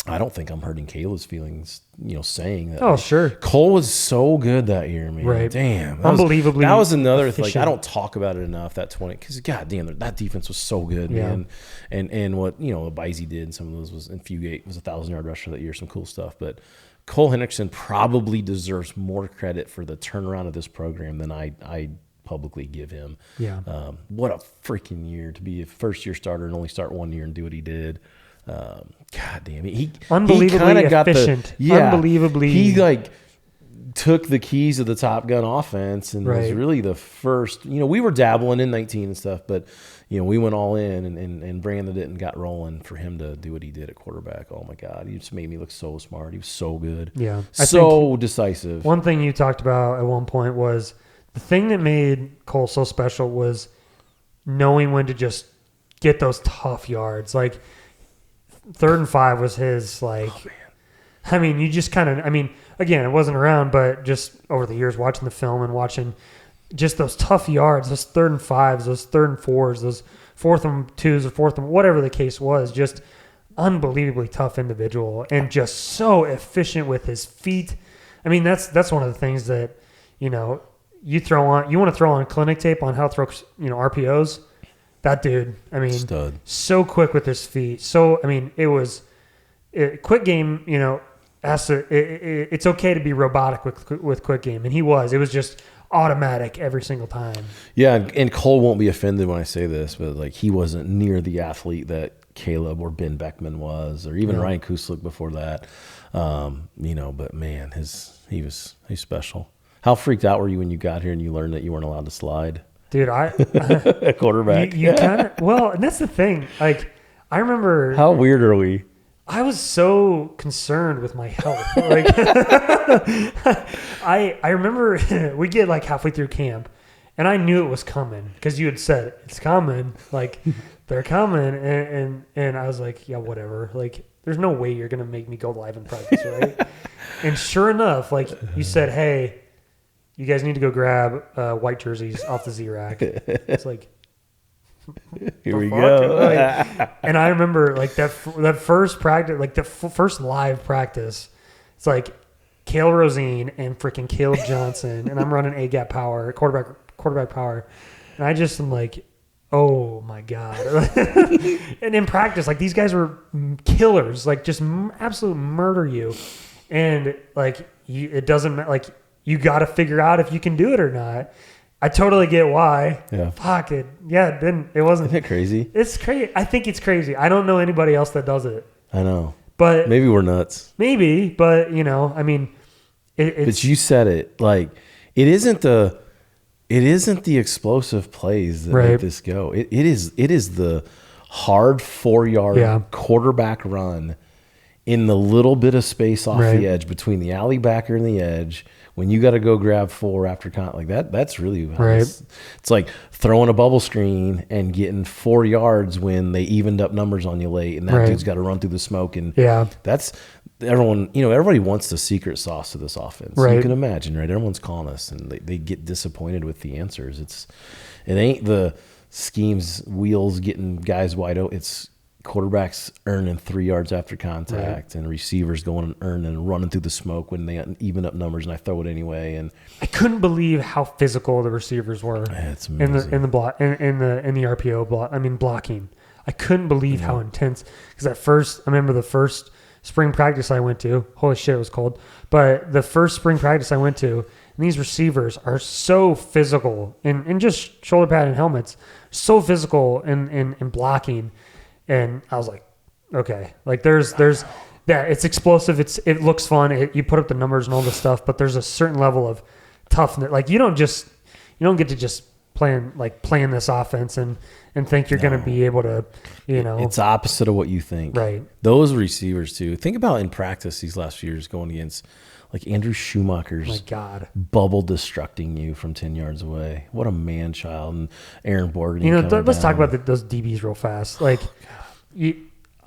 I don't think I'm hurting Caleb's feelings, saying that. Oh, sure. Cole was so good that year, man. Right. Damn. Unbelievably. That was another thing. I don't talk about it enough, that 20, because, God damn, that defense was so good, man. And what, Abizzi did, and some of those was, and Fugate was a 1,000-yard rusher that year, some cool stuff. But Cole Hendrickson probably deserves more credit for the turnaround of this program than I publicly give him. Yeah. What a freaking year to be a first-year starter and only start 1 year and do what he did. God damn it. He unbelievably efficient. Unbelievably. He took the keys of the Top Gun offense and was really the first. We were dabbling in 19 and stuff, but we went all in and Brandon it and got rolling for him to do what he did at quarterback. Oh my God, he just made me look so smart. He was so good. Yeah, so decisive. One thing you talked about at one point was the thing that made Cole so special was knowing when to just get those tough yards. Like, 3rd and 5 was his, like, oh, man. I mean, you just kind of, again, it wasn't around, but just over the years watching the film and watching just those tough yards, those 3rd and 5s, those 3rd and 4s, those 4th and 2s or 4th and whatever the case was, just unbelievably tough individual and just so efficient with his feet. That's one of the things that, you want to throw on clinic tape on how to throw, RPOs. That dude, stud. So quick with his feet. So, it was quick game, it's okay to be robotic with quick game. And he was. It was just automatic every single time. Yeah, and Cole won't be offended when I say this, but, like, he wasn't near the athlete that Caleb or Ben Beckman was, or even Ryan Kuslik before that. But, man, he's special. How freaked out were you when you got here and you learned that you weren't allowed to slide? Dude, A quarterback. You kind of, well, and that's the thing. Like, I remember. How weird are we? I was so concerned with my health. Like, I remember we get like halfway through camp, and I knew it was coming because you had said it's coming. Like, they're coming, and I was like, yeah, whatever. Like, there's no way you're gonna make me go live in practice, right? And sure enough, like you said, hey, you guys need to go grab white jerseys off the Z rack. It's like, here we go. Like, and I remember like that first practice, like the first live practice. It's like Cale Rosine and freaking Caleb Johnson, and I'm running A gap power, quarterback power, and I just am like, oh my god. And in practice, like these guys were killers, like just absolute murder you, and like it doesn't like you got to figure out if you can do it or not. I totally get why. Yeah. Fuck it. Yeah, then it wasn't. Isn't it crazy? It's crazy. I think it's crazy. I don't know anybody else that does it. I know. But maybe we're nuts. Maybe, but you know, I mean, it's. But you said it. Like, it isn't the explosive plays that make this go. It is the hard 4-yard quarterback run in the little bit of space off the edge between the alley backer and the edge. When you got to go grab 4 after like that, that's really it's like throwing a bubble screen and getting 4 yards when they evened up numbers on you late, and that dude's got to run through the smoke. And that's everyone. You know, everybody wants the secret sauce to this offense. You can imagine, right? Everyone's calling us, and they get disappointed with the answers. It ain't the schemes wheels getting guys wide open. It's quarterbacks earning 3 yards after contact, and receivers going and earning and running through the smoke when they even up numbers, and I throw it anyway. And I couldn't believe how physical the receivers were it's amazing. in the block in the RPO block. I mean blocking. I couldn't believe how intense. Because I remember the first spring practice I went to. Holy shit, it was cold. But the first spring practice I went to, and these receivers are so physical in just shoulder pad and helmets, so physical in blocking. And I was like, okay, like there's it's explosive. It looks fun. You put up the numbers and all this stuff, but there's a certain level of toughness. Like you don't get to just playing this offense and think you're going to be able to, you know, it's opposite of what you think. Right. Those receivers too. Think about in practice these last few years going against like Andrew Schumacher's bubble destructing you from 10 yards away. What a man child. And Aaron Borgany. You know, let's talk about those DBs real fast. Like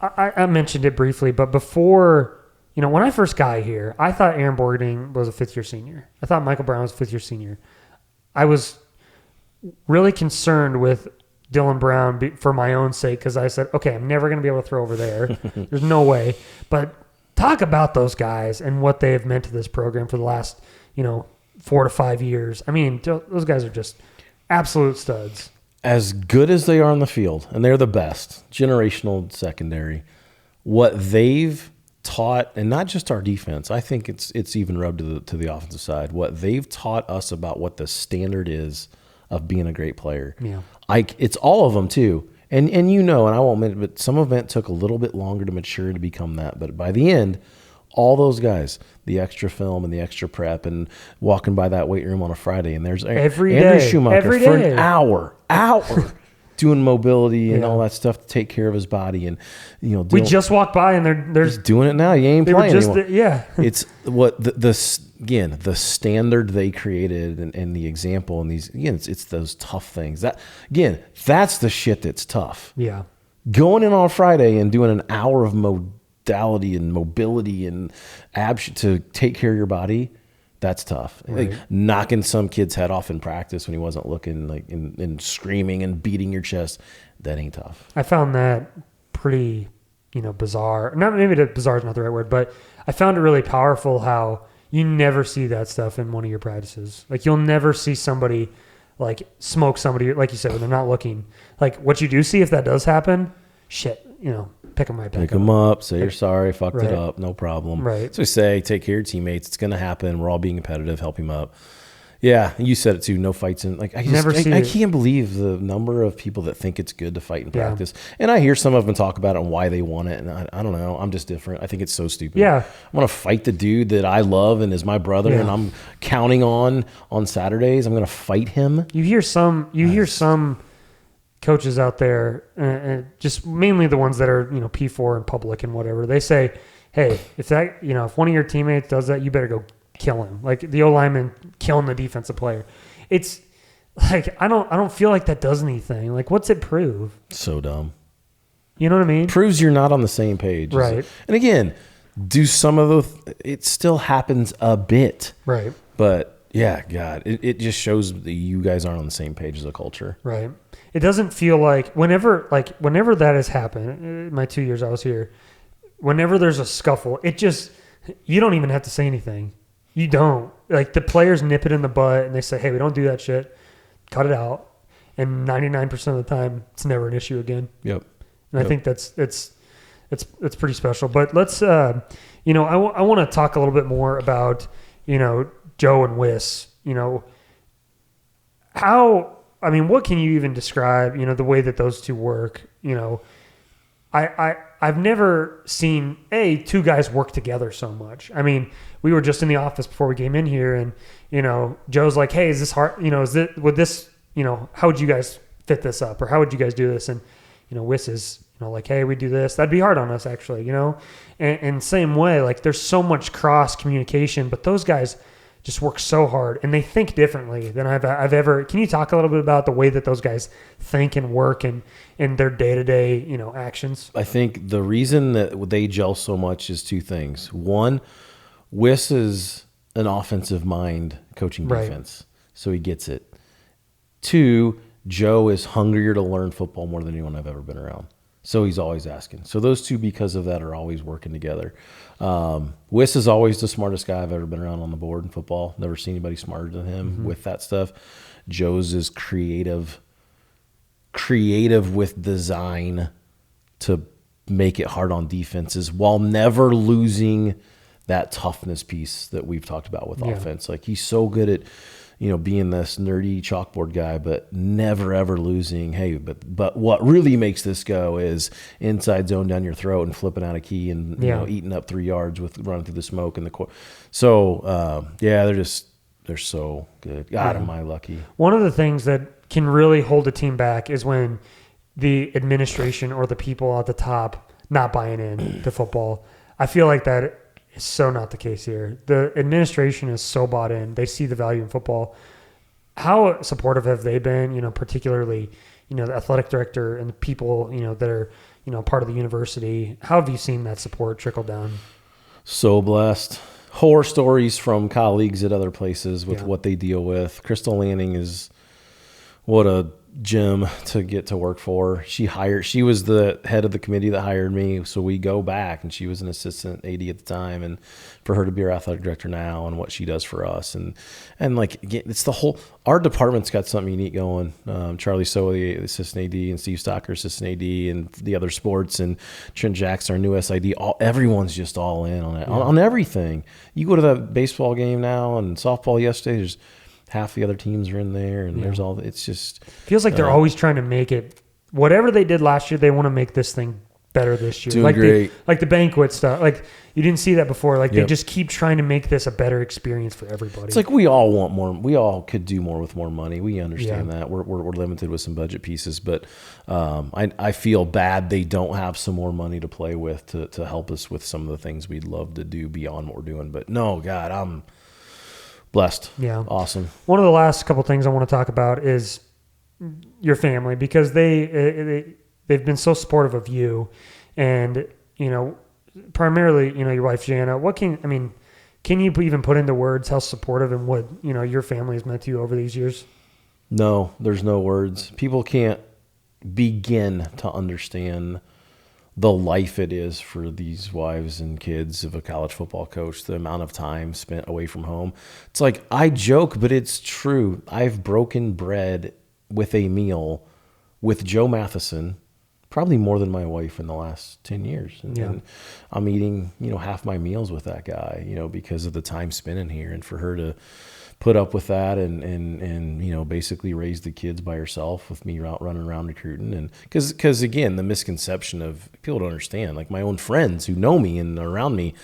I mentioned it briefly, but before, you know, when I first got here, I thought Aaron Borgany was a 5th-year senior. I thought Michael Brown was a 5th-year senior. I was really concerned with Dylan Brown for my own sake because I said, okay, I'm never going to be able to throw over there. There's no way. But talk about those guys and what they have meant to this program for the last, 4 to 5 years. I mean, those guys are just absolute studs. As good as they are on the field, and they're the best, generational secondary, what they've taught, and not just our defense, I think it's even rubbed to the offensive side, what they've taught us about what the standard is of being a great player. Yeah. It's all of them too. And and I won't admit it, but some of it took a little bit longer to mature to become that. But by the end, all those guys, the extra film and the extra prep and walking by that weight room on a Friday, and there's Andrew Schumacher for an hour doing mobility and all that stuff to take care of his body. And we just walked by and there's doing it now. You ain't playing anymore. Yeah. It's what the standard they created and the example, and these it's those tough things. That's the shit that's tough. Yeah. Going in on Friday and doing an hour of modality and mobility and to take care of your body, that's tough. Right. Like knocking some kid's head off in practice when he wasn't looking, like and screaming and beating your chest, that ain't tough. I found that pretty, bizarre. Not maybe bizarre is not the right word, but I found it really powerful how you never see that stuff in one of your practices. Like you'll never see somebody like smoke somebody, like you said, when they're not looking. Like what you do see, if that does happen, shit, pick them right back up. Pick them up, say you're sorry, fucked it up, no problem. Right. So we say, take care of your teammates. It's going to happen. We're all being competitive. Help him up. Yeah, you said it too. No fights in like I can't believe the number of people that think it's good to fight in practice. And I hear some of them talk about it and why they want it, and I don't know. I'm just different. I think it's so stupid. Yeah, I want to fight the dude that I love and is my brother, and I'm counting on Saturdays. I'm going to fight him. You hear some coaches out there, just mainly the ones that are P4 in public and whatever. They say, hey, if one of your teammates does that, you better go kill him. Like the O-lineman killing the defensive player. It's like I don't feel like that does anything. Like what's it prove? So dumb. You know what I mean? Proves you're not on the same page. Right. And again, do some of those it still happens a bit. Right. But yeah, God, it just shows that you guys aren't on the same page as a culture. Right. It doesn't feel like whenever that has happened, in my 2 years I was here, whenever there's a scuffle, you don't even have to say anything. You don't. Like the players nip it in the butt and they say, hey, we don't do that shit. Cut it out. And 99% of the time, it's never an issue again. Yep. And I think it's pretty special. But let's, I want to talk a little bit more about, Joe and Wiss. What can you even describe, the way that those two work? I've never seen two guys work together so much. I mean, we were just in the office before we came in here, and Joe's like, "Hey, is this hard? How would you guys fit this up, or how would you guys do this?" And Wiss is like, "Hey, we do this. That'd be hard on us, actually." And same way, like there's so much cross communication, but those guys just work so hard and they think differently than I've ever. Can you talk a little bit about the way that those guys think and work and their day-to-day, actions? I think the reason that they gel so much is two things. One, Wiss is an offensive mind coaching defense, so he gets it. Two, Joe is hungrier to learn football more than anyone I've ever been around. So he's always asking. So those two, because of that, are always working together. Wiss is always the smartest guy I've ever been around on the board in football. Never seen anybody smarter than him with that stuff. Joe's is creative with design to make it hard on defenses while never losing that toughness piece that we've talked about with offense. Like he's so good at being this nerdy chalkboard guy, but never ever losing. Hey, but what really makes this go is inside zone down your throat and flipping out a key and eating up 3 yards with running through the smoke and the court. So they're so good. God, am I lucky. One of the things that can really hold a team back is when the administration or the people at the top not buying in to football. I feel like that is so not the case here. The administration is so bought in. They see the value in football. How supportive have they been, particularly, the athletic director and the people, that are, part of the university? How have you seen that support trickle down? So blessed. Horror stories from colleagues at other places with what they deal with. Crystal Lanning is what a gem to get to work for. She was the head of the committee that hired me, so we go back, and she was an assistant AD at the time, and for her to be our athletic director now and what she does for us, and like again, it's the whole, our department's got something unique going. Charlie Soa, the assistant AD, and Steve Stocker, assistant AD, and the other sports, and Trent Jackson, our new SID, everyone's just all in on it, on everything. You go to that baseball game now and softball yesterday, there's half the other teams are in there, and there's all. It's just feels like they're always trying to make it. Whatever they did last year, they want to make this thing better this year. Doing great. Like the banquet stuff. Like you didn't see that before. Like they just keep trying to make this a better experience for everybody. It's like we all want more. We all could do more with more money. We understand that. We're limited with some budget pieces, but I feel bad they don't have some more money to play with to help us with some of the things we'd love to do beyond what we're doing. But no, God, I'm blessed. Yeah. Awesome. One of the last couple things I want to talk about is your family, because they've been so supportive of you, and primarily your wife Jana. Can you even put into words how supportive and what your family has meant to you over these years? No, there's no words. People can't begin to understand the life it is for these wives and kids of a college football coach, the amount of time spent away from home. It's like, I joke, but it's true. I've broken bread with a meal with Joe Matheson, probably more than my wife in the last 10 years. And I'm eating, half my meals with that guy, because of the time spent in here, and for her to put up with that and you know, basically raise the kids by herself with me out running around recruiting. And because again, the misconception of people don't understand, like my own friends who know me and are around me,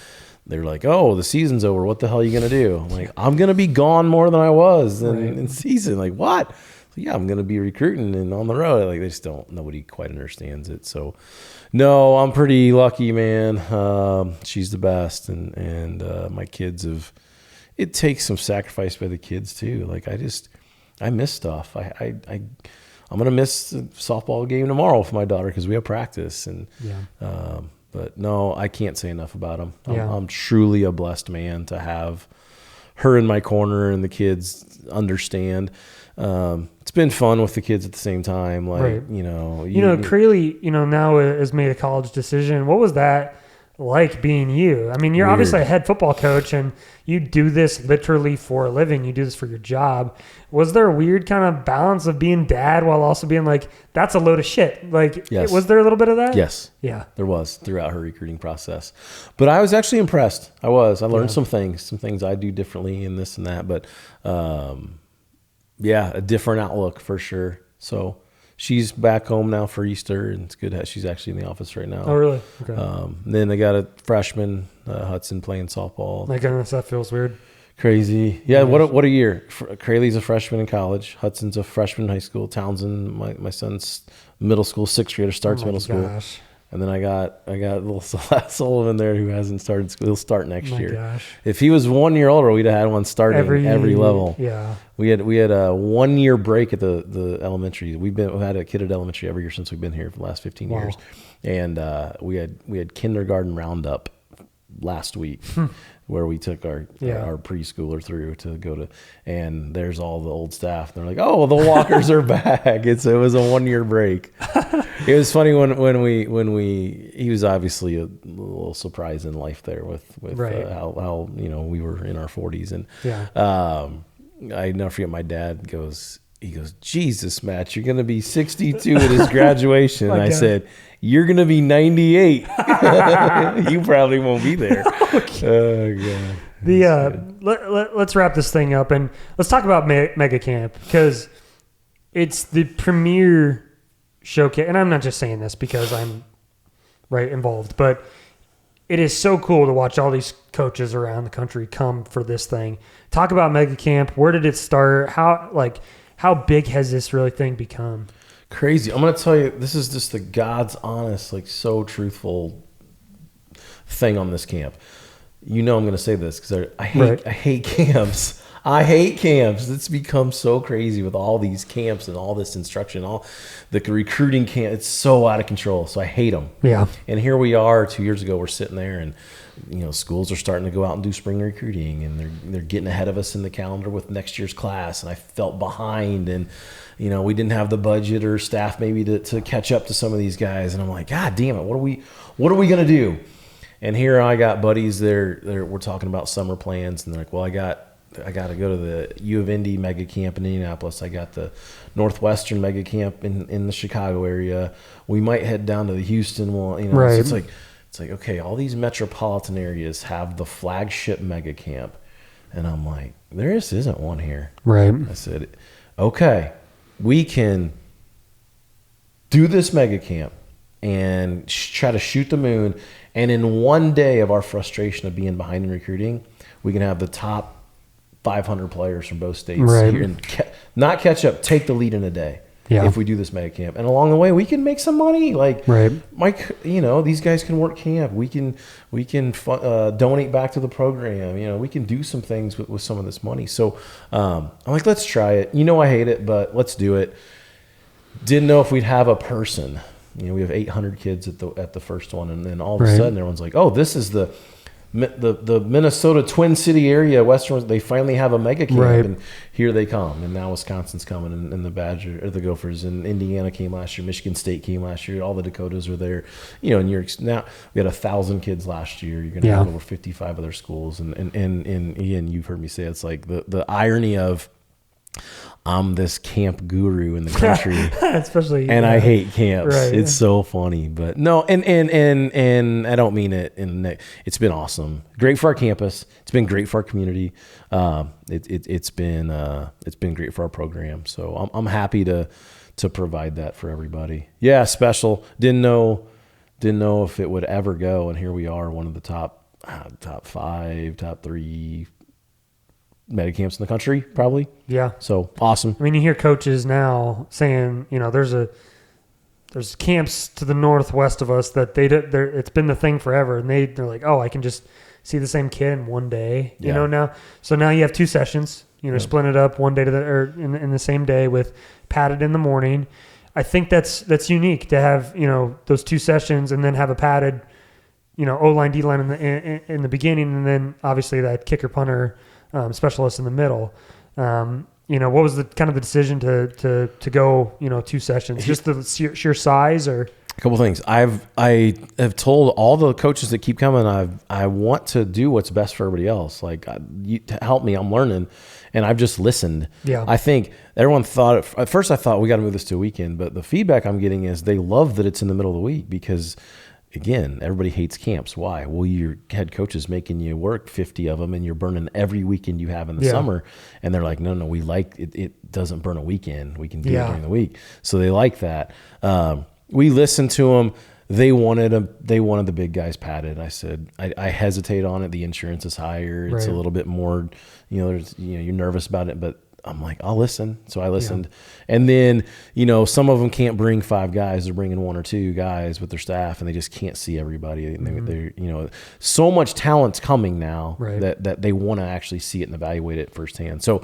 they're like, oh, the season's over. What the hell are you going to do? I'm like, I'm going to be gone more than I was in season. Like, what? So, yeah, I'm going to be recruiting and on the road. Like, they just don't, nobody quite understands it. So, no, I'm pretty lucky, man. She's the best. And my kids it takes some sacrifice by the kids too. Like, I miss stuff. I'm going to miss the softball game tomorrow for my daughter because we have practice. And, but no, I can't say enough about them. I'm truly a blessed man to have her in my corner and the kids understand. It's been fun with the kids at the same time. Like, you know, Crayley, now has made a college decision. What was that like being you? I mean, you're obviously a head football coach and you do this literally for a living. You do this for your job. Was there a weird kind of balance of being dad while also being like, that's a load of shit? Like, was there a little bit of that? Yes. Yeah. There was throughout her recruiting process. But I was actually impressed. I learned some things I do differently in this and that. But a different outlook for sure. So she's back home now for Easter, and it's good. She's actually in the office right now. Oh, really? Okay. Then I got a freshman, Hudson, playing softball. My goodness, that feels weird. Crazy. Yeah, what a year. Craylee's a freshman in college. Hudson's a freshman in high school. Townsend, my son's middle school, 6th grader, starts middle school. And then I got little Sullivan there who hasn't started school. He'll start next year. Gosh. If he was 1 year older, we'd have had one starting every level. Yeah. We had a 1 year break at the elementary. We've had a kid at elementary every year since we've been here for the last 15 years. And we had kindergarten roundup last week where we took our preschooler through to go to, and there's all the old staff. They're like, oh, the Walkers are back. It was a 1 year break. It was funny when he was obviously a little surprise in life there with how we were in our 40s. And I never forget my dad he goes, Jesus, Matt, you're going to be 62 at his graduation. And I said, you're going to be 98. You probably won't be there. Oh, God. Let's wrap this thing up and let's talk about Mega Camp, because it's the premier showcase. And I'm not just saying this because I'm involved, but it is so cool to watch all these coaches around the country come for this thing. Talk about Mega Camp. Where did it start? How big has this really thing become? Crazy. I'm going to tell you, this is just the God's honest, so truthful thing on this camp. I'm going to say this because I hate camps. I hate camps. It's become so crazy with all these camps and all this instruction, all the recruiting camp. It's so out of control. So I hate them. Yeah. And here we are 2 years ago, we're sitting there and, schools are starting to go out and do spring recruiting, and they're getting ahead of us in the calendar with next year's class. And I felt behind, and, we didn't have the budget or staff maybe to catch up to some of these guys. And I'm like, God damn it. What are we going to do? And here I got buddies we're talking about summer plans, and they're like, well, I got to go to the U of Indy mega camp in Indianapolis. I got the Northwestern mega camp in the Chicago area. We might head down to the Houston one. Right. So it's like, okay, all these metropolitan areas have the flagship mega camp. And I'm like, there just isn't one here. Right. I said, okay, we can do this mega camp and try to shoot the moon. And in one day of our frustration of being behind in recruiting, we can have the top 500 players from both states here and not catch up, take the lead in a day. Yeah. If we do this mega camp, and along the way we can make some money. Like, Mike, these guys can work camp. We can donate back to the program. We can do some things with some of this money. So I'm like, let's try it. I hate it, but let's do it. Didn't know if we'd have a person. We have 800 kids at the first one, and then all of a sudden everyone's like, oh, this is the Minnesota Twin City area, Western. They finally have a mega camp, and here they come. And now Wisconsin's coming, and the Gophers, and Indiana came last year. Michigan State came last year. All the Dakotas are there. And now we had 1,000 kids last year. You're going to have over 55 other schools, and again, you've heard me say it's like the irony of I'm this camp guru in the country, especially, and I hate camps. Right. It's so funny, but no, and I don't mean it it's been awesome. Great for our campus. It's been great for our community. It's been great for our program. So I'm happy to provide that for everybody. Yeah, special. Didn't know if it would ever go, and here we are, one of the top 5, top 3 Medicamps in the country, probably. Yeah. So awesome. I mean, you hear coaches now saying, there's camps to the northwest of us that it's been the thing forever, and they're like, oh, I can just see the same kid in one day, you know, now. So now you have 2 sessions, split it up one day in the same day with padded in the morning. I think that's unique to have, those 2 sessions and then have a padded, O-line, D-line in the beginning, and then obviously that kicker punter specialist in the middle. What was the kind of the decision to go, 2 sessions? Just the sheer size, or a couple things. I have told all the coaches that keep coming, I want to do what's best for everybody else. Like, you help me, I'm learning, and I've just listened. Yeah. I think everyone thought at first I thought we got to move this to a weekend, but the feedback I'm getting is they love that it's in the middle of the week because, again, everybody hates camps. Why? Well, your head coach is making you work 50 of them, and you're burning every weekend you have in the summer. And they're like, no, we like it. It doesn't burn a weekend. We can do it during the week. So they like that. We listened to them. They wanted the big guys padded. I said, I hesitate on it. The insurance is higher. It's a little bit more, you're nervous about it, but I'm like, I'll listen. So I listened. Yeah. And then, some of them can't bring 5 guys. They're bringing 1 or 2 guys with their staff, and they just can't see everybody. And they're so much talent's coming now that they want to actually see it and evaluate it firsthand. So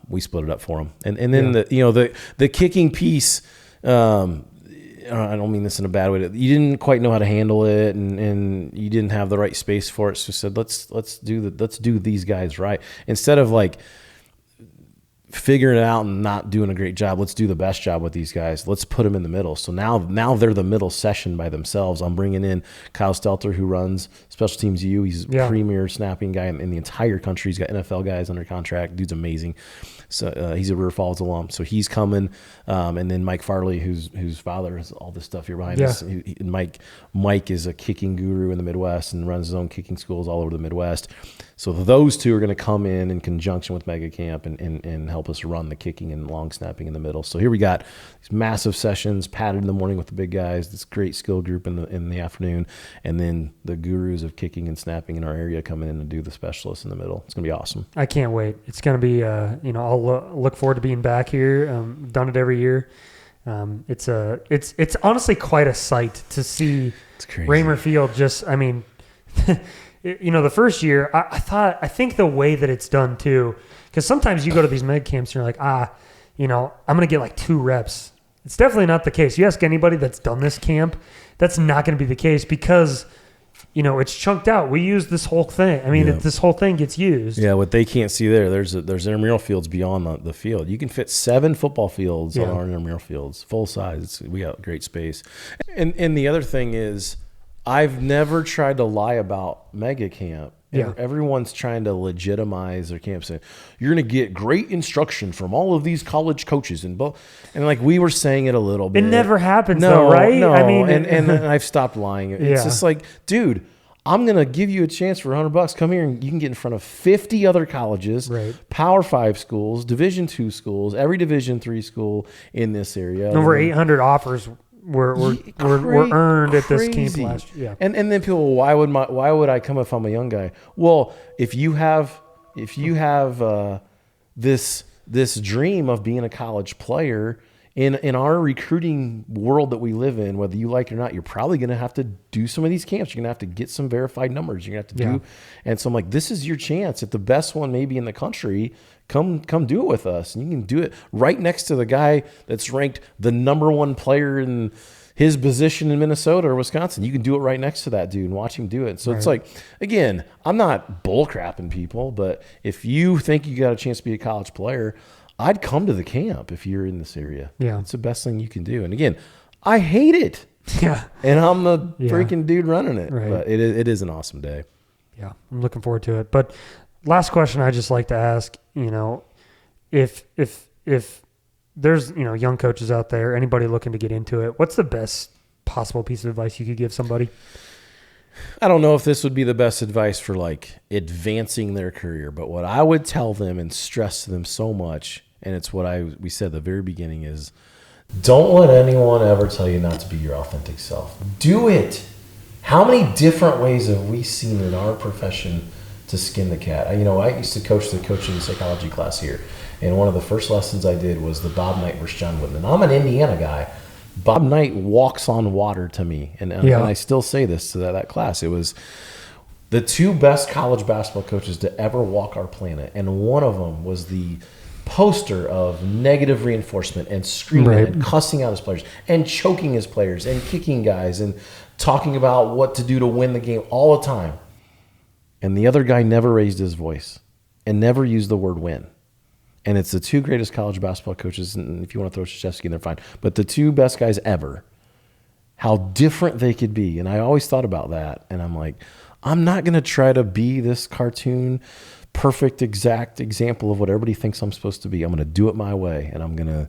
we split it up for them. And then the kicking piece, I don't mean this in a bad way. You didn't quite know how to handle it, and you didn't have the right space for it. So said, let's do these guys right. Instead of like figuring it out and not doing a great job, let's do the best job with these guys. Let's put them in the middle. So now they're the middle session by themselves. I'm bringing in Kyle Stelter, who runs Special Teams U. He's a premier snapping guy in the entire country. He's got NFL guys under contract. Dude's amazing. So he's a River Falls alum. So he's coming. And then Mike Farley, whose father is all this stuff here behind us. Mike is a kicking guru in the Midwest and runs his own kicking schools all over the Midwest. So those 2 are going to come in conjunction with Mega Camp and help us run the kicking and long snapping in the middle. So here we got these massive sessions, padded in the morning with the big guys, this great skill group in the afternoon, and then the gurus of kicking and snapping in our area coming in and do the specialists in the middle. It's going to be awesome. I can't wait. It's going to be, I'll look forward to being back here. Done it every year. It's honestly quite a sight to see Raymer Field. The first year, I think the way that it's done too, because sometimes you go to these med camps and you're like, I'm going to get like 2 reps. It's definitely not the case. You ask anybody that's done this camp, that's not going to be the case because, it's chunked out. We use this whole thing. I mean, this whole thing gets used. Yeah, what they can't see there's intramural fields beyond the field. You can fit 7 football fields on our intramural fields, full size. We got great space. And the other thing is, I've never tried to lie about Mega Camp. Everyone's trying to legitimize their camp, saying you're going to get great instruction from all of these college coaches and like we were saying it a little bit. It never happens, though, right? No, I mean, and I've stopped lying. It's just like, dude, I'm going to give you a chance for $100. Come here and you can get in front of 50 other colleges, Power 5 schools, Division 2 schools, every Division 3 school in this area. Over 800 offers were earned at this camp last year. Yeah. And then people, why would I come if I'm a young guy? Well, if you have this dream of being a college player in our recruiting world that we live in, whether you like it or not, you're probably going to have to do some of these camps. You're going to have to get some verified numbers. You're going to have to do. And so I'm like, this is your chance at the best one maybe in the country. Come do it with us. And you can do it right next to the guy that's ranked the number 1 player in his position in Minnesota or Wisconsin. You can do it right next to that dude and watch him do it. So it's like, again, I'm not bull crapping people, but if you think you got a chance to be a college player, I'd come to the camp if you're in this area. Yeah. It's the best thing you can do. And again, I hate it. Yeah. And I'm the freaking dude running it. Right. But it is an awesome day. Yeah. I'm looking forward to it. But last question I just like to ask, if there's, young coaches out there, anybody looking to get into it, what's the best possible piece of advice you could give somebody? I don't know if this would be the best advice for like advancing their career, but what I would tell them and stress to them so much, and it's what we said at the very beginning, is don't let anyone ever tell you not to be your authentic self. Do it. How many different ways have we seen in our profession to skin the cat? I used to coach the coaching psychology class here, and one of the first lessons I did was the Bob Knight versus John Wooden. And I'm an Indiana guy. Bob Knight walks on water to me, and I still say this to that class. It was the two best college basketball coaches to ever walk our planet, and one of them was the poster of negative reinforcement and screaming and cussing out his players and choking his players and kicking guys and talking about what to do to win the game all the time. And the other guy never raised his voice and never used the word win. And it's the two greatest college basketball coaches, and if you want to throw Krzyzewski in there, fine. But the two best guys ever, how different they could be. And I always thought about that. And I'm like, I'm not going to try to be this cartoon, perfect, exact example of what everybody thinks I'm supposed to be. I'm going to do it my way. And I'm going to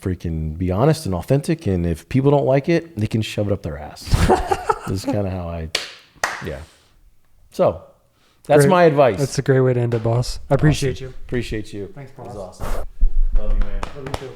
freaking be honest and authentic. And if people don't like it, they can shove it up their ass. This is kind of how yeah. So that's my advice. That's a great way to end it, boss. I appreciate you. Appreciate you. Thanks, boss. That was awesome. Love you, man. Love you too.